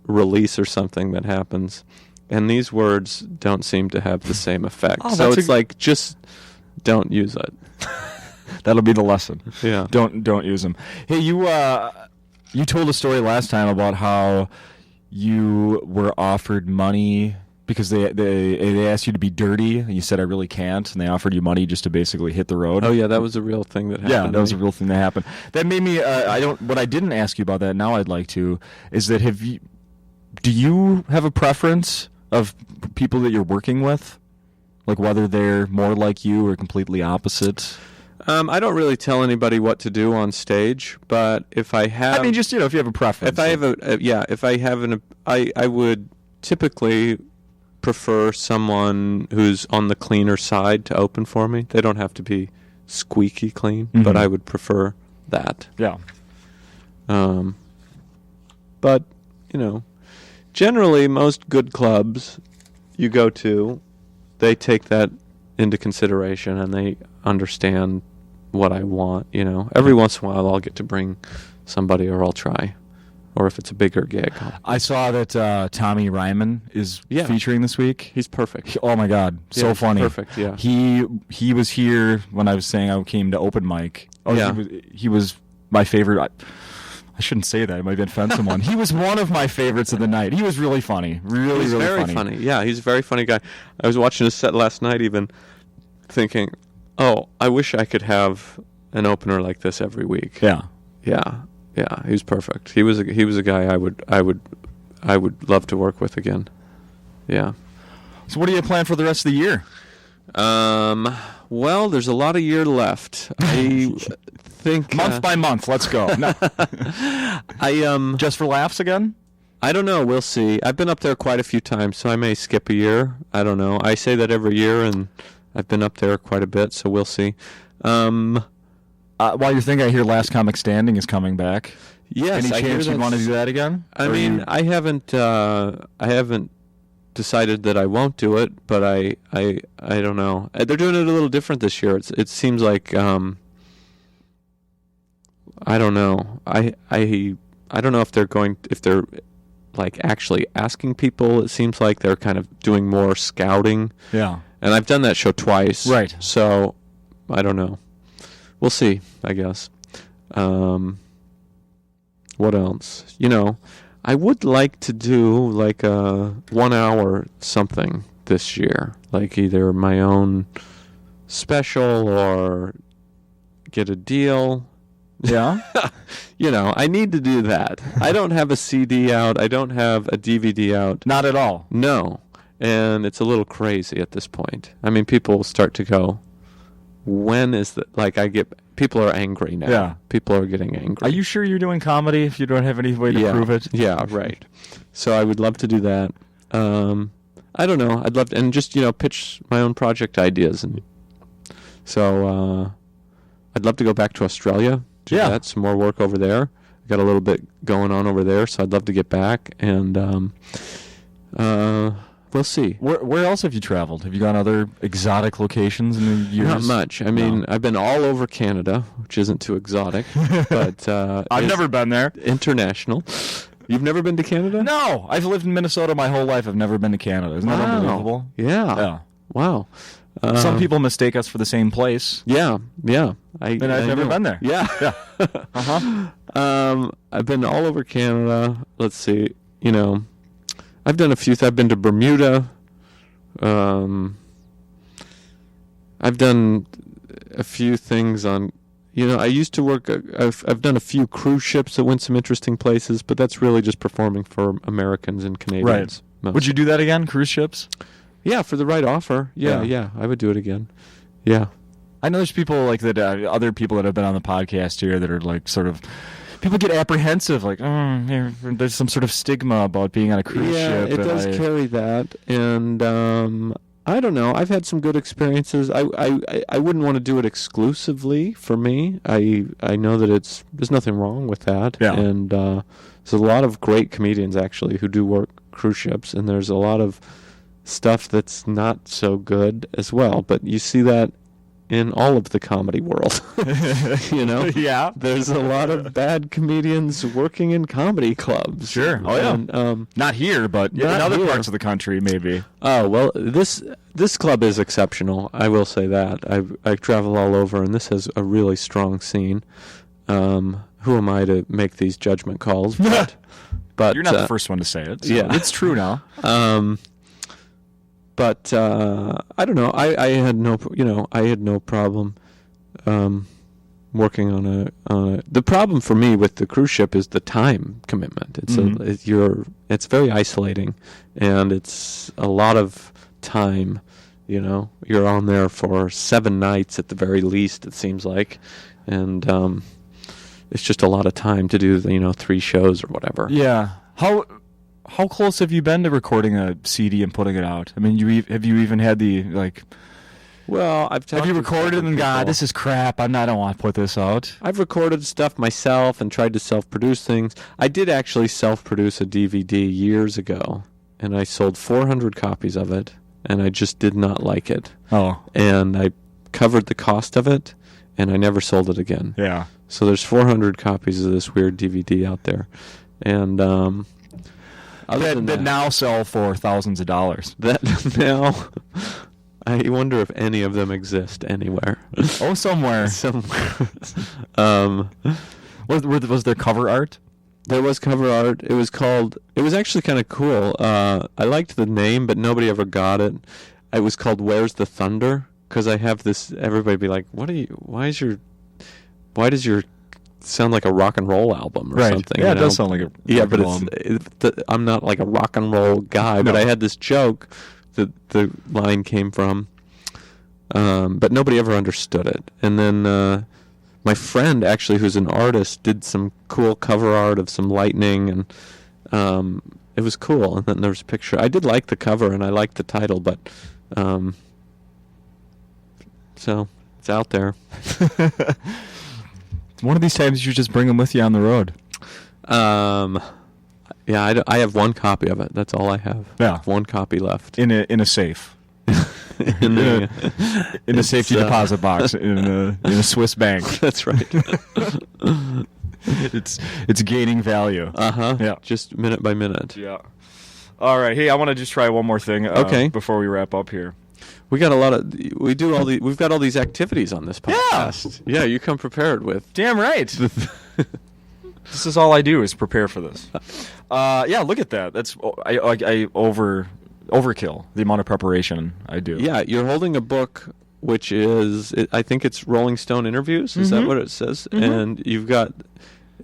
release or something that happens, and these words don't seem to have the same effect. So it's like, just don't use it. That'll be the lesson. Yeah. Don't use them. Hey, you told a story last time about how you were offered money because they asked you to be dirty, and you said I really can't, and they offered you money just to basically hit the road. Oh yeah, that was a real thing that happened. Yeah, that was a real thing that happened. That made me. What I didn't ask you about that. Now I'd like to. Is that do you have a preference of people that you're working with, like whether they're more like you or completely opposite? I don't really tell anybody what to do on stage, but if I have, I mean, just if you have a preference. If I have I would typically prefer someone who's on the cleaner side to open for me. They don't have to be squeaky clean, but I would prefer that. Yeah. But generally, most good clubs you go to, they take that into consideration and they understand what I want. Every once in a while I'll get to bring somebody, or I'll try, or if it's a bigger gig. I saw that Tommy Ryman is featuring this week. He's perfect. Oh my God, so funny. Perfect. Yeah. He was here when I was saying I came to open mic. Oh yeah. He was my favorite. I shouldn't say that. It might offend someone. He was one of my favorites of the night. He was really funny. Really very funny. Yeah, he's a very funny guy. I was watching his set last night even thinking, oh, I wish I could have an opener like this every week. Yeah. Yeah. Yeah, he was perfect. He was a guy I would love to work with again. Yeah. So what do you plan for the rest of the year? Well, there's a lot of year left. I think month by month. Let's go. No. Just for laughs again? I don't know. We'll see. I've been up there quite a few times, so I may skip a year. I don't know. I say that every year, and I've been up there quite a bit, so we'll see. While you're thinking, I hear Last Comic Standing is coming back. Yes, any chance you'd want to do that again? I haven't decided that I won't do it, but I don't know. They're doing it a little different this year. It seems like I don't know. I don't know if they're like actually asking people. It seems like they're kind of doing more scouting. Yeah. And I've done that show twice. Right. So I don't know. We'll see, I guess. What else? I would like to do like a 1 hour something this year, like either my own special or get a deal. Yeah. I need to do that. I don't have a CD out. I don't have a DVD out. Not at all. No. And it's a little crazy at this point. I mean, people start to go, when is that? Like, people are angry now. Yeah. People are getting angry. Are you sure you're doing comedy if you don't have any way to prove it? Yeah, right. So I would love to do that. I don't know. I'd love to, and just, pitch my own project ideas. And so I'd love to go back to Australia, do that, some more work over there. Got a little bit going on over there, so I'd love to get back. And we'll see. Where else have you traveled? Have you gone other exotic locations in the years? Not much. I mean, I've been all over Canada, which isn't too exotic. But I've never been there. International. You've never been to Canada? No. I've lived in Minnesota my whole life. I've never been to Canada. Isn't that unbelievable? Yeah. Wow. Some people mistake us for the same place. Yeah. I've never been there. Yeah. Uh-huh. I've been all over Canada. Let's see. I've done a few. I've been to Bermuda. I've done a few things on. I used to work. I've done a few cruise ships that went some interesting places, but that's really just performing for Americans and Canadians. Right. Would you do that again? Cruise ships? Yeah, for the right offer. Yeah, I would do it again. Yeah. I know there's people like that. Other people that have been on the podcast here that are like sort of. People get apprehensive, like, there's some sort of stigma about being on a cruise ship. Yeah, it does carry that, and I don't know. I've had some good experiences. I wouldn't want to do it exclusively for me. I know that there's nothing wrong with that, and there's a lot of great comedians actually who do work cruise ships, and there's a lot of stuff that's not so good as well. But you see that in all of the comedy world. Yeah. There's a lot of bad comedians working in comedy clubs. Sure. Oh yeah. Not here, but in other parts of the country, maybe. Oh well, this club is exceptional. I will say that. I travel all over, and this has a really strong scene. Who am I to make these judgment calls? But you're not the first one to say it. So yeah, it's true now. But I don't know. I had no problem working on a. The problem for me with the cruise ship is the time commitment. It's very isolating, and it's a lot of time. You're on there for 7 nights at the very least. It seems like, and it's just a lot of time to do 3 shows or whatever. Yeah. How close have you been to recording a CD and putting it out? I mean, have you even had the Well, have you recorded and gone, this is crap, I don't want to put this out? I've recorded stuff myself and tried to self-produce things. I did actually self-produce a DVD years ago, and I sold 400 copies of it, and I just did not like it. Oh. And I covered the cost of it, and I never sold it again. Yeah. So there's 400 copies of this weird DVD out there. And that now sell for thousands of dollars. That now, I wonder if any of them exist anywhere. Oh, somewhere. Was there cover art? There was cover art. It was actually kind of cool. I liked the name, but nobody ever got it. It was called Where's the Thunder? Because I have this, everybody be like, why does your sound like a rock and roll album or something? Yeah, it does sound like a rock and roll. I'm not like a rock and roll guy, but I had this joke that the line came from, but nobody ever understood it. And then my friend, actually, who's an artist, did some cool cover art of some lightning, and it was cool. And then there was a picture. I did like the cover, and I liked the title, but so it's out there. One of these times you just bring them with you on the road. Yeah, I have one copy of it. That's all I have. Yeah, one copy left in a safe. in a safety deposit box in a Swiss bank. That's right. It's gaining value. Yeah, just minute by minute. Yeah. All right. Hey, I want to just try one more thing. Okay. Before we wrap up here. We've got all these activities on this podcast. Yeah, you come prepared with. Damn right. This is all I do is prepare for this. Yeah, look at that. That's I overkill the amount of preparation I do. Yeah, you're holding a book, which is I think it's Rolling Stone interviews. Is that what it says? Mm-hmm. And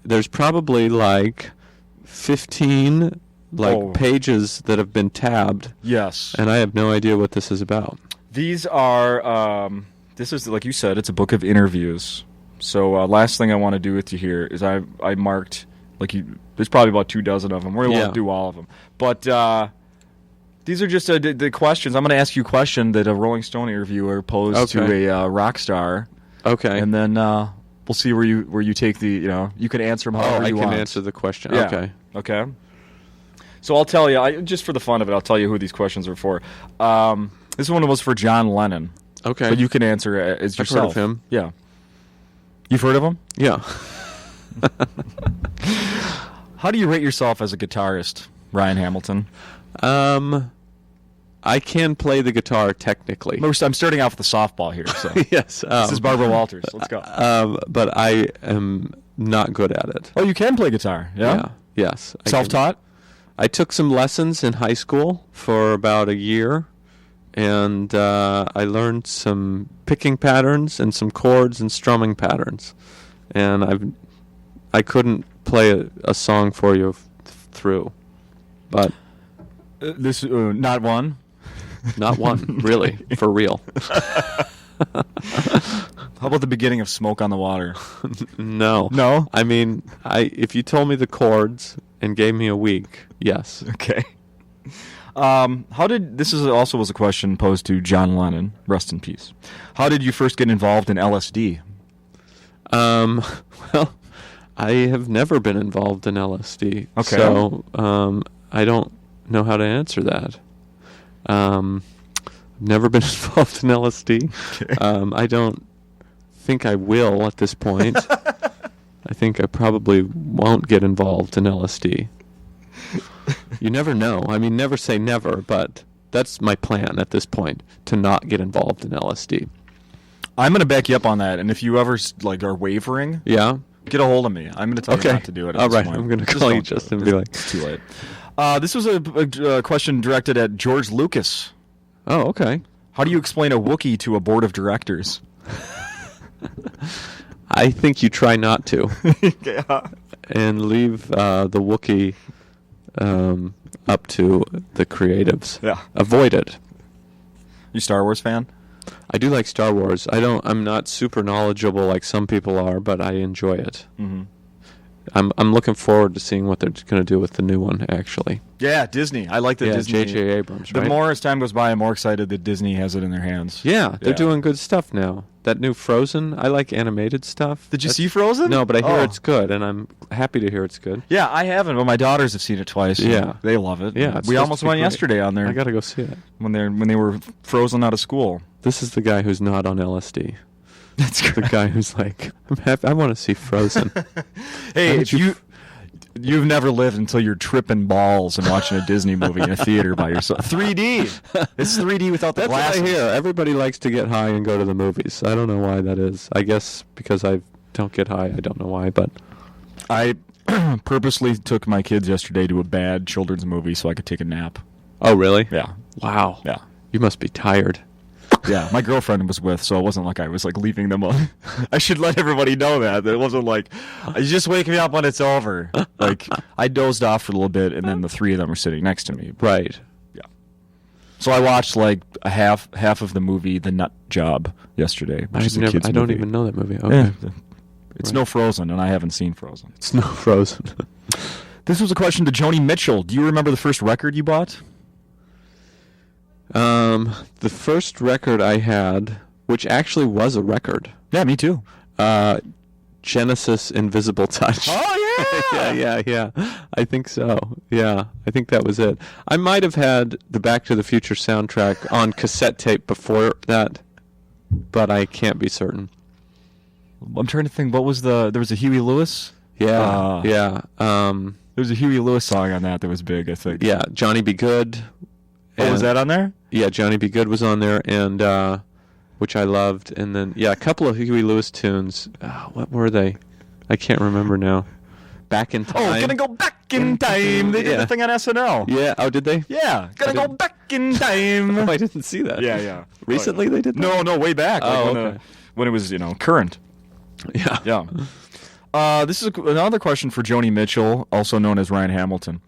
there's probably like 15 pages that have been tabbed. Yes. And I have no idea what this is about. These are, this is, like you said, it's a book of interviews. So last thing I want to do with you here is I marked, there's probably about 24 of them. We won't do all of them. But these are just the questions. I'm going to ask you a question that a Rolling Stone interviewer posed to a rock star. Okay. And then we'll see where you take the, you can answer them however you want. I can answer the question. Yeah. Okay. So I'll tell you, just for the fun of it, I'll tell you who these questions are for. This one was for John Lennon. Okay. But you can answer it as yourself. I've heard of him. Yeah. You've heard of him? Yeah. How do you rate yourself as a guitarist, Ryan Hamilton? I can play the guitar technically. I'm starting off with the softball here. So. Yes. This is Barbara Walters. Let's go. But I am not good at it. Oh, you can play guitar? Yeah? Yes. Self-taught? I took some lessons in high school for about a year, and I learned some picking patterns and some chords and strumming patterns. And I couldn't play a song for you through, but this not one. Not one, really, for real. How about the beginning of Smoke on the Water? No. No? I mean, if you told me the chords and gave me a week, yes. Okay. This also was a question posed to John Lennon, rest in peace. How did you first get involved in LSD? Well, I have never been involved in LSD. Okay. So, I don't know how to answer that. Never been involved in LSD. Okay. I don't think I will at this point. I think I probably won't get involved in LSD. You never know. I mean, never say never, but that's my plan at this point, to not get involved in LSD. I'm going to back you up on that, and if you ever are wavering, get a hold of me. I'm going to tell you not to do it at this point. I'm going to call you Justin and be like, it's too late. This was a question directed at George Lucas. Oh, okay. How do you explain a Wookiee to a board of directors? I think you try not to. Yeah. And leave the Wookiee up to the creatives. Yeah. Avoid it. You Star Wars fan? I do like Star Wars. I'm not super knowledgeable like some people are, but I enjoy it. Mm-hmm. I'm looking forward to seeing what they're going to do with the new one, actually. Yeah, Disney. I like the Disney. J.J. Abrams, The right? more as time goes by, I'm more excited that Disney has it in their hands. Yeah, they're doing good stuff now. That new Frozen, I like animated stuff. Did you see Frozen? No, but I hear it's good, and I'm happy to hear it's good. Yeah, I haven't, but my daughters have seen it twice. Yeah. They love it. Yeah, we almost went yesterday on there. I got to go see it. When they were frozen out of school. This is the guy who's not on LSD. That's the guy who's like, I want to see Frozen. Hey, if you've never lived until you're tripping balls and watching a Disney movie in a theater by yourself. 3D. It's 3D without the glasses. That's what I hear. Everybody likes to get high and go to the movies. I don't know why that is. I guess because I don't get high. I don't know why, but I purposely took my kids yesterday to a bad children's movie so I could take a nap. Oh, really? Yeah. Wow. Yeah. You must be tired. Yeah, my girlfriend was with, so it wasn't like I was like leaving them on. I should let everybody know that it wasn't like you just wake me up when it's over. Like I dozed off for a little bit, and then the three of them were sitting next to me. Right. Yeah. So I watched like a half of the movie, The Nut Job, yesterday. Which is a kids I don't movie. even know that movie. Okay. Yeah. It's no Frozen, and I haven't seen Frozen. It's no Frozen. This was a question to Joni Mitchell. Do you remember the first record you bought? The first record I had, which actually was a record. Yeah, me too. Genesis Invisible Touch. Oh, yeah! yeah. I think so. Yeah, I think that was it. I might have had the Back to the Future soundtrack on cassette tape before that, but I can't be certain. I'm trying to think. There was a Huey Lewis? Yeah, yeah. There was a Huey Lewis song on that was big, I think. Yeah, Johnny Be Good. Oh, was that on there? Yeah, Johnny Be Good was on there, and which I loved. And then, yeah, a couple of Huey Lewis tunes. What were they? I can't remember now. Back in Time. Oh, gonna go back in time. They did the thing on SNL. Yeah. Oh, did they? Yeah. Gonna go back in time. Oh, I didn't see that. Yeah. Recently they did that? No, way back. Oh, when it was, current. Yeah. Yeah. This is another question for Joni Mitchell, also known as Ryan Hamilton.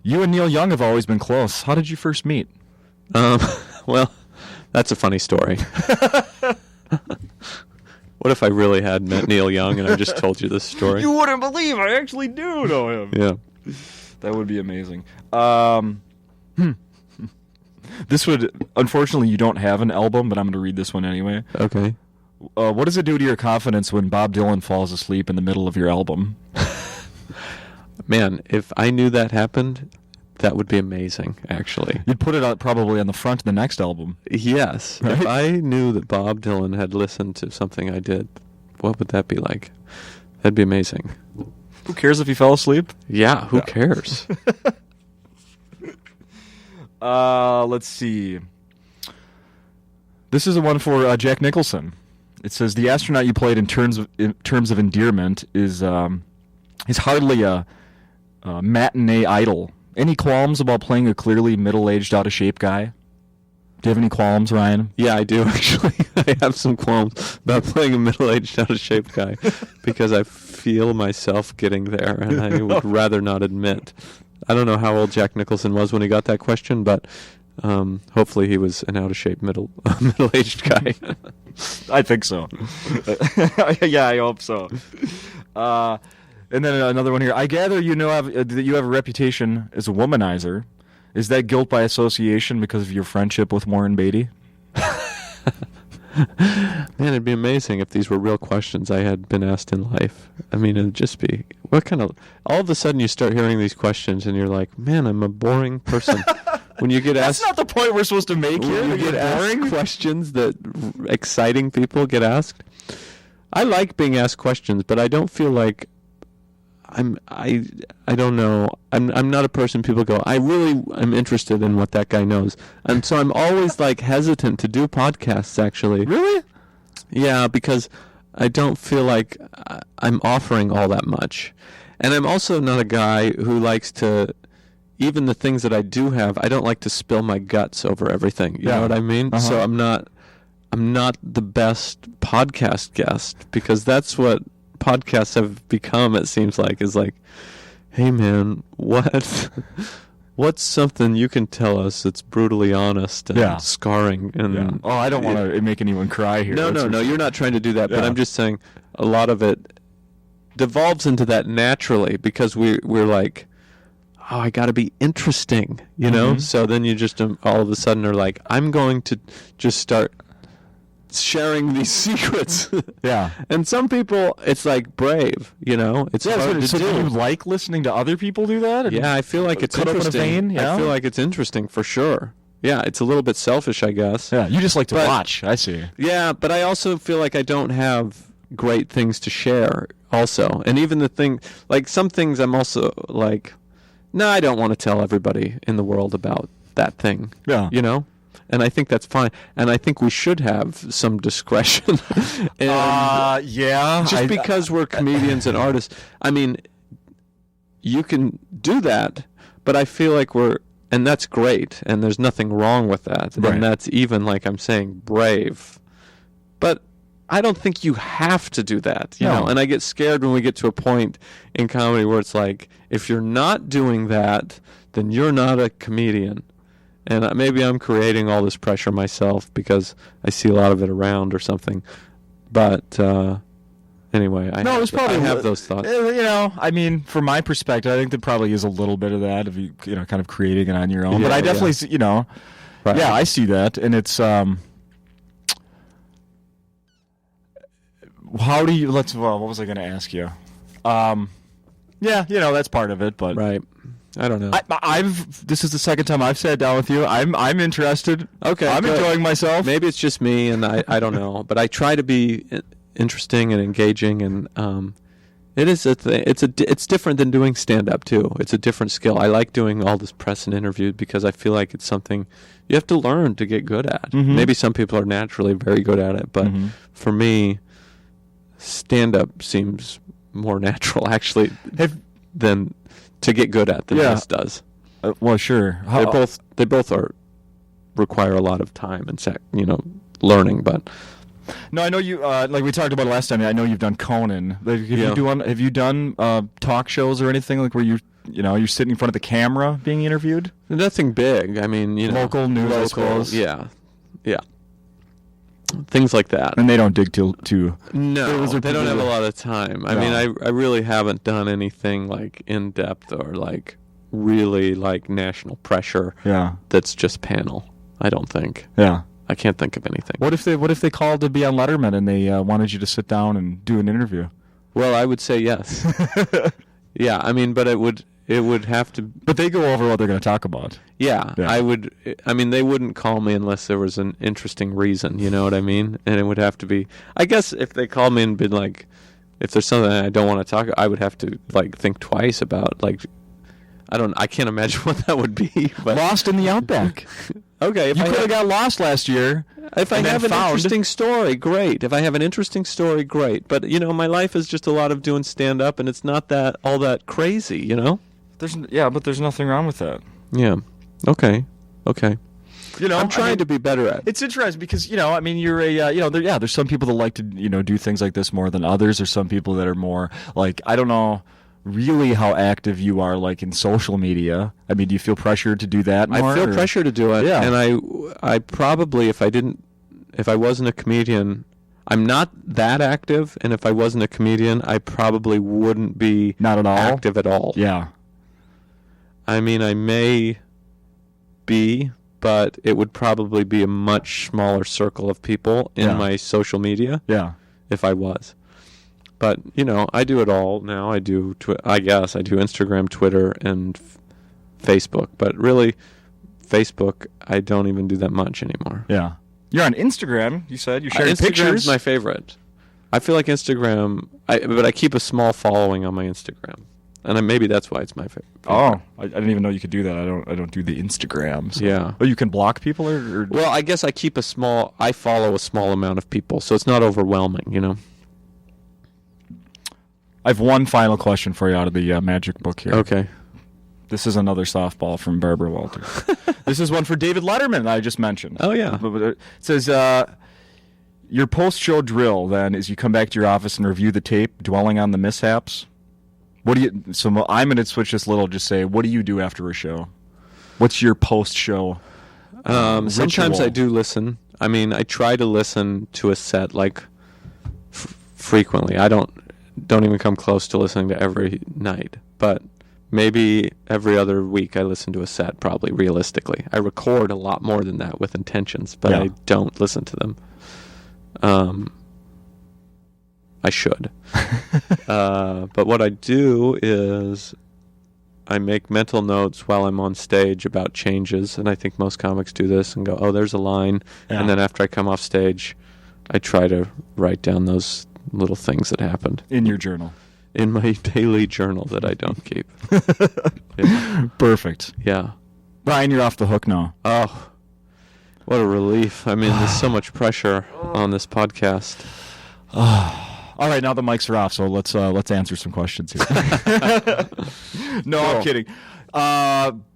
You and Neil Young have always been close. How did you first meet? Well, that's a funny story. What if I really had met Neil Young and I just told you this story? You wouldn't believe I actually do know him. Yeah. That would be amazing. This would, unfortunately, you don't have an album, but I'm going to read this one anyway. Okay. What does it do to your confidence when Bob Dylan falls asleep in the middle of your album? Man, if I knew that happened, that would be amazing, actually. You'd put it probably on the front of the next album. Yes. Right? If I knew that Bob Dylan had listened to something I did, what would that be like? That'd be amazing. Who cares if he fell asleep? Yeah, who cares? Let's see. This is the one for Jack Nicholson. It says, the astronaut you played in terms of endearment is hardly a matinee idol. Any qualms about playing a clearly middle-aged, out-of-shape guy? Do you have any qualms, Ryan? Yeah, I do, actually. I have some qualms about playing a middle-aged, out-of-shape guy because I feel myself getting there, and I would rather not admit. I don't know how old Jack Nicholson was when he got that question, but hopefully he was an out-of-shape, middle-aged guy. I think so. Yeah, I hope so. And then another one here. I gather that you have a reputation as a womanizer. Is that guilt by association because of your friendship with Warren Beatty? Man, it'd be amazing if these were real questions I had been asked in life. I mean, it'd just be, all of a sudden you start hearing these questions and you're like, man, I'm a boring person. When you get asked... That's not the point we're supposed to make here. When you get asked questions that exciting people get asked. I like being asked questions, but I don't feel like I don't know. I'm not a person people go, I really am interested in what that guy knows. And so I'm always like hesitant to do podcasts, actually. Really? Yeah, because I don't feel like I'm offering all that much. And I'm also not a guy who likes to even the things that I do have, I don't like to spill my guts over everything. You know what I mean? Uh-huh. So I'm not the best podcast guest, because that's what podcasts have become, it seems like, is like, hey man, what's something you can tell us that's brutally honest and scarring? And Oh, I don't want to make anyone cry here. No, you're not trying to do that, but I'm just saying a lot of it devolves into that naturally, because we're like, oh, I got to be interesting, you know? So then you just all of a sudden are like, I'm going to just start sharing these secrets. Yeah. And some people, it's like brave, you know? It's hard to so do. do you like listening to other people do that? Yeah, I feel like it's cut open a interesting. vein, yeah? I feel like it's interesting for sure. Yeah, it's a little bit selfish, I guess. Yeah, you just like to watch. I see. Yeah, but I also feel like I don't have great things to share also. And even the thing, like some things I'm also like, no, I don't want to tell everybody in the world about that thing. Yeah. You know? And I think that's fine. And I think we should have some discretion. And yeah. just because we're comedians and artists. I mean, you can do that, but I feel like and that's great, and there's nothing wrong with that. Right. And that's even, like I'm saying, brave. But I don't think you have to do that, you know? And I get scared when we get to a point in comedy where it's like, if you're not doing that, then you're not a comedian. And maybe I'm creating all this pressure myself because I see a lot of it around or something. But anyway, I have those thoughts. You know, I mean, from my perspective, I think there probably is a little bit of that of you know, kind of creating it on your own. Yeah, but I definitely, see, you know, yeah, I see that, and it's how do you? What was I going to ask you? Yeah, you know, that's part of it, but right. I don't know. This is the second time I've sat down with you. I'm interested. Okay, I'm enjoying myself. Maybe it's just me, and I don't know. But I try to be interesting and engaging, and it is a thing. It's different than doing stand up too. It's a different skill. I like doing all this press and interviews because I feel like it's something you have to learn to get good at. Mm-hmm. Maybe some people are naturally very good at it, but for me, stand up seems more natural actually than to get good at than this does. Well, sure. They both require a lot of time and learning. But no, I know you. Like we talked about last time. I know you've done Conan. Like, have you done talk shows or anything like where you're sitting in front of the camera being interviewed? Nothing big. I mean, local news, I suppose. Yeah. Things like that. And they don't dig too. No, they don't have a lot of time. I mean, I really haven't done anything like in depth or like really like national pressure. Yeah. That's just panel. I don't think. Yeah. I can't think of anything. What if they called to be on Letterman and they wanted you to sit down and do an interview? Well, I would say yes. Yeah, I mean, but it would have to. But they go over what they're going to talk about. Yeah, I would. I mean, they wouldn't call me unless there was an interesting reason. You know what I mean? And it would have to be. I guess if they called me and been like, if there's something I don't want to talk, I would have to like think twice about like. I can't imagine what that would be. But. Lost in the Outback. Okay, if you could have got lost last year. If I have an interesting story, great. If I have an interesting story, great. But my life is just a lot of doing stand up, and it's not that all that crazy. But there's nothing wrong with that. Yeah. Okay. I'm trying to be better at it. It's interesting because, I mean, you're there's some people that like to, do things like this more than others. There's some people that are more like, I don't know really how active you are like in social media. I mean, do you feel pressured to do that more? I feel pressure to do it. Yeah. And I probably, if I wasn't a comedian, I'm not that active. And if I wasn't a comedian, I probably wouldn't be not at all active at all. Yeah. I mean, I may be, but it would probably be a much smaller circle of people in my social media. Yeah. If I was. But, I do it all now. I do Instagram, Twitter, and Facebook. But really, Facebook, I don't even do that much anymore. Yeah. You're on Instagram, you said. You share pictures. Instagram's my favorite. I feel like Instagram, but I keep a small following on my Instagram. And maybe that's why it's my favorite. Oh, I didn't even know you could do that. I don't do the Instagram. So. Yeah. Oh, you can block people or? Well, I guess I follow a small amount of people, so it's not overwhelming, I have one final question for you out of the magic book here. Okay. This is another softball from Barbara Walter. This is one for David Letterman that I just mentioned. Oh, yeah. It says, your post-show drill, then, is you come back to your office and review the tape, dwelling on the mishaps. So I'm going to switch this little, just say, what do you do after a show? What's your post-show Sometimes ritual? I do listen. I mean, I try to listen to a set, like, frequently. I don't even come close to listening to every night. But maybe every other week I listen to a set, probably, realistically. I record a lot more than that with intentions, but I don't listen to them. I should. But what I do is I make mental notes while I'm on stage about changes, and I think most comics do this and go, oh, there's a line. Yeah. And then after I come off stage, I try to write down those little things that happened. In your journal. In my daily journal that I don't keep. Yeah. Perfect. Yeah. Brian, you're off the hook now. Oh, what a relief. I mean, there's so much pressure on this podcast. All right, now the mics are off, so let's answer some questions here. No, cool. I'm kidding.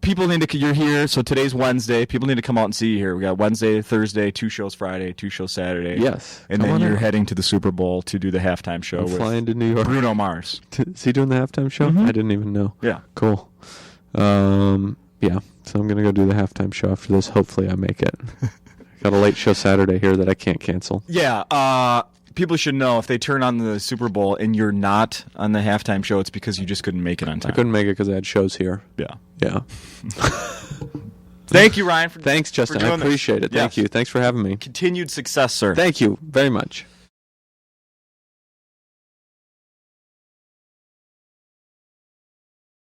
People need to. You're here, so today's Wednesday. People need to come out and see you here. We got Wednesday, Thursday, 2 shows Friday, 2 shows Saturday. Yes, and then you're heading to the Super Bowl to do the halftime show. I'm flying to New York. Bruno Mars. Is he doing the halftime show? Mm-hmm. I didn't even know. Yeah, cool. Yeah, so I'm gonna go do the halftime show after this. Hopefully, I make it. Got a late show Saturday here that I can't cancel. Yeah. People should know if they turn on the Super Bowl and you're not on the halftime show, it's because you just couldn't make it on time. I couldn't make it because I had shows here. Yeah. Yeah. Thank you, Ryan. Thanks, Justin. I appreciate it. Thank you. Thanks for having me. Continued success, sir. Thank you very much.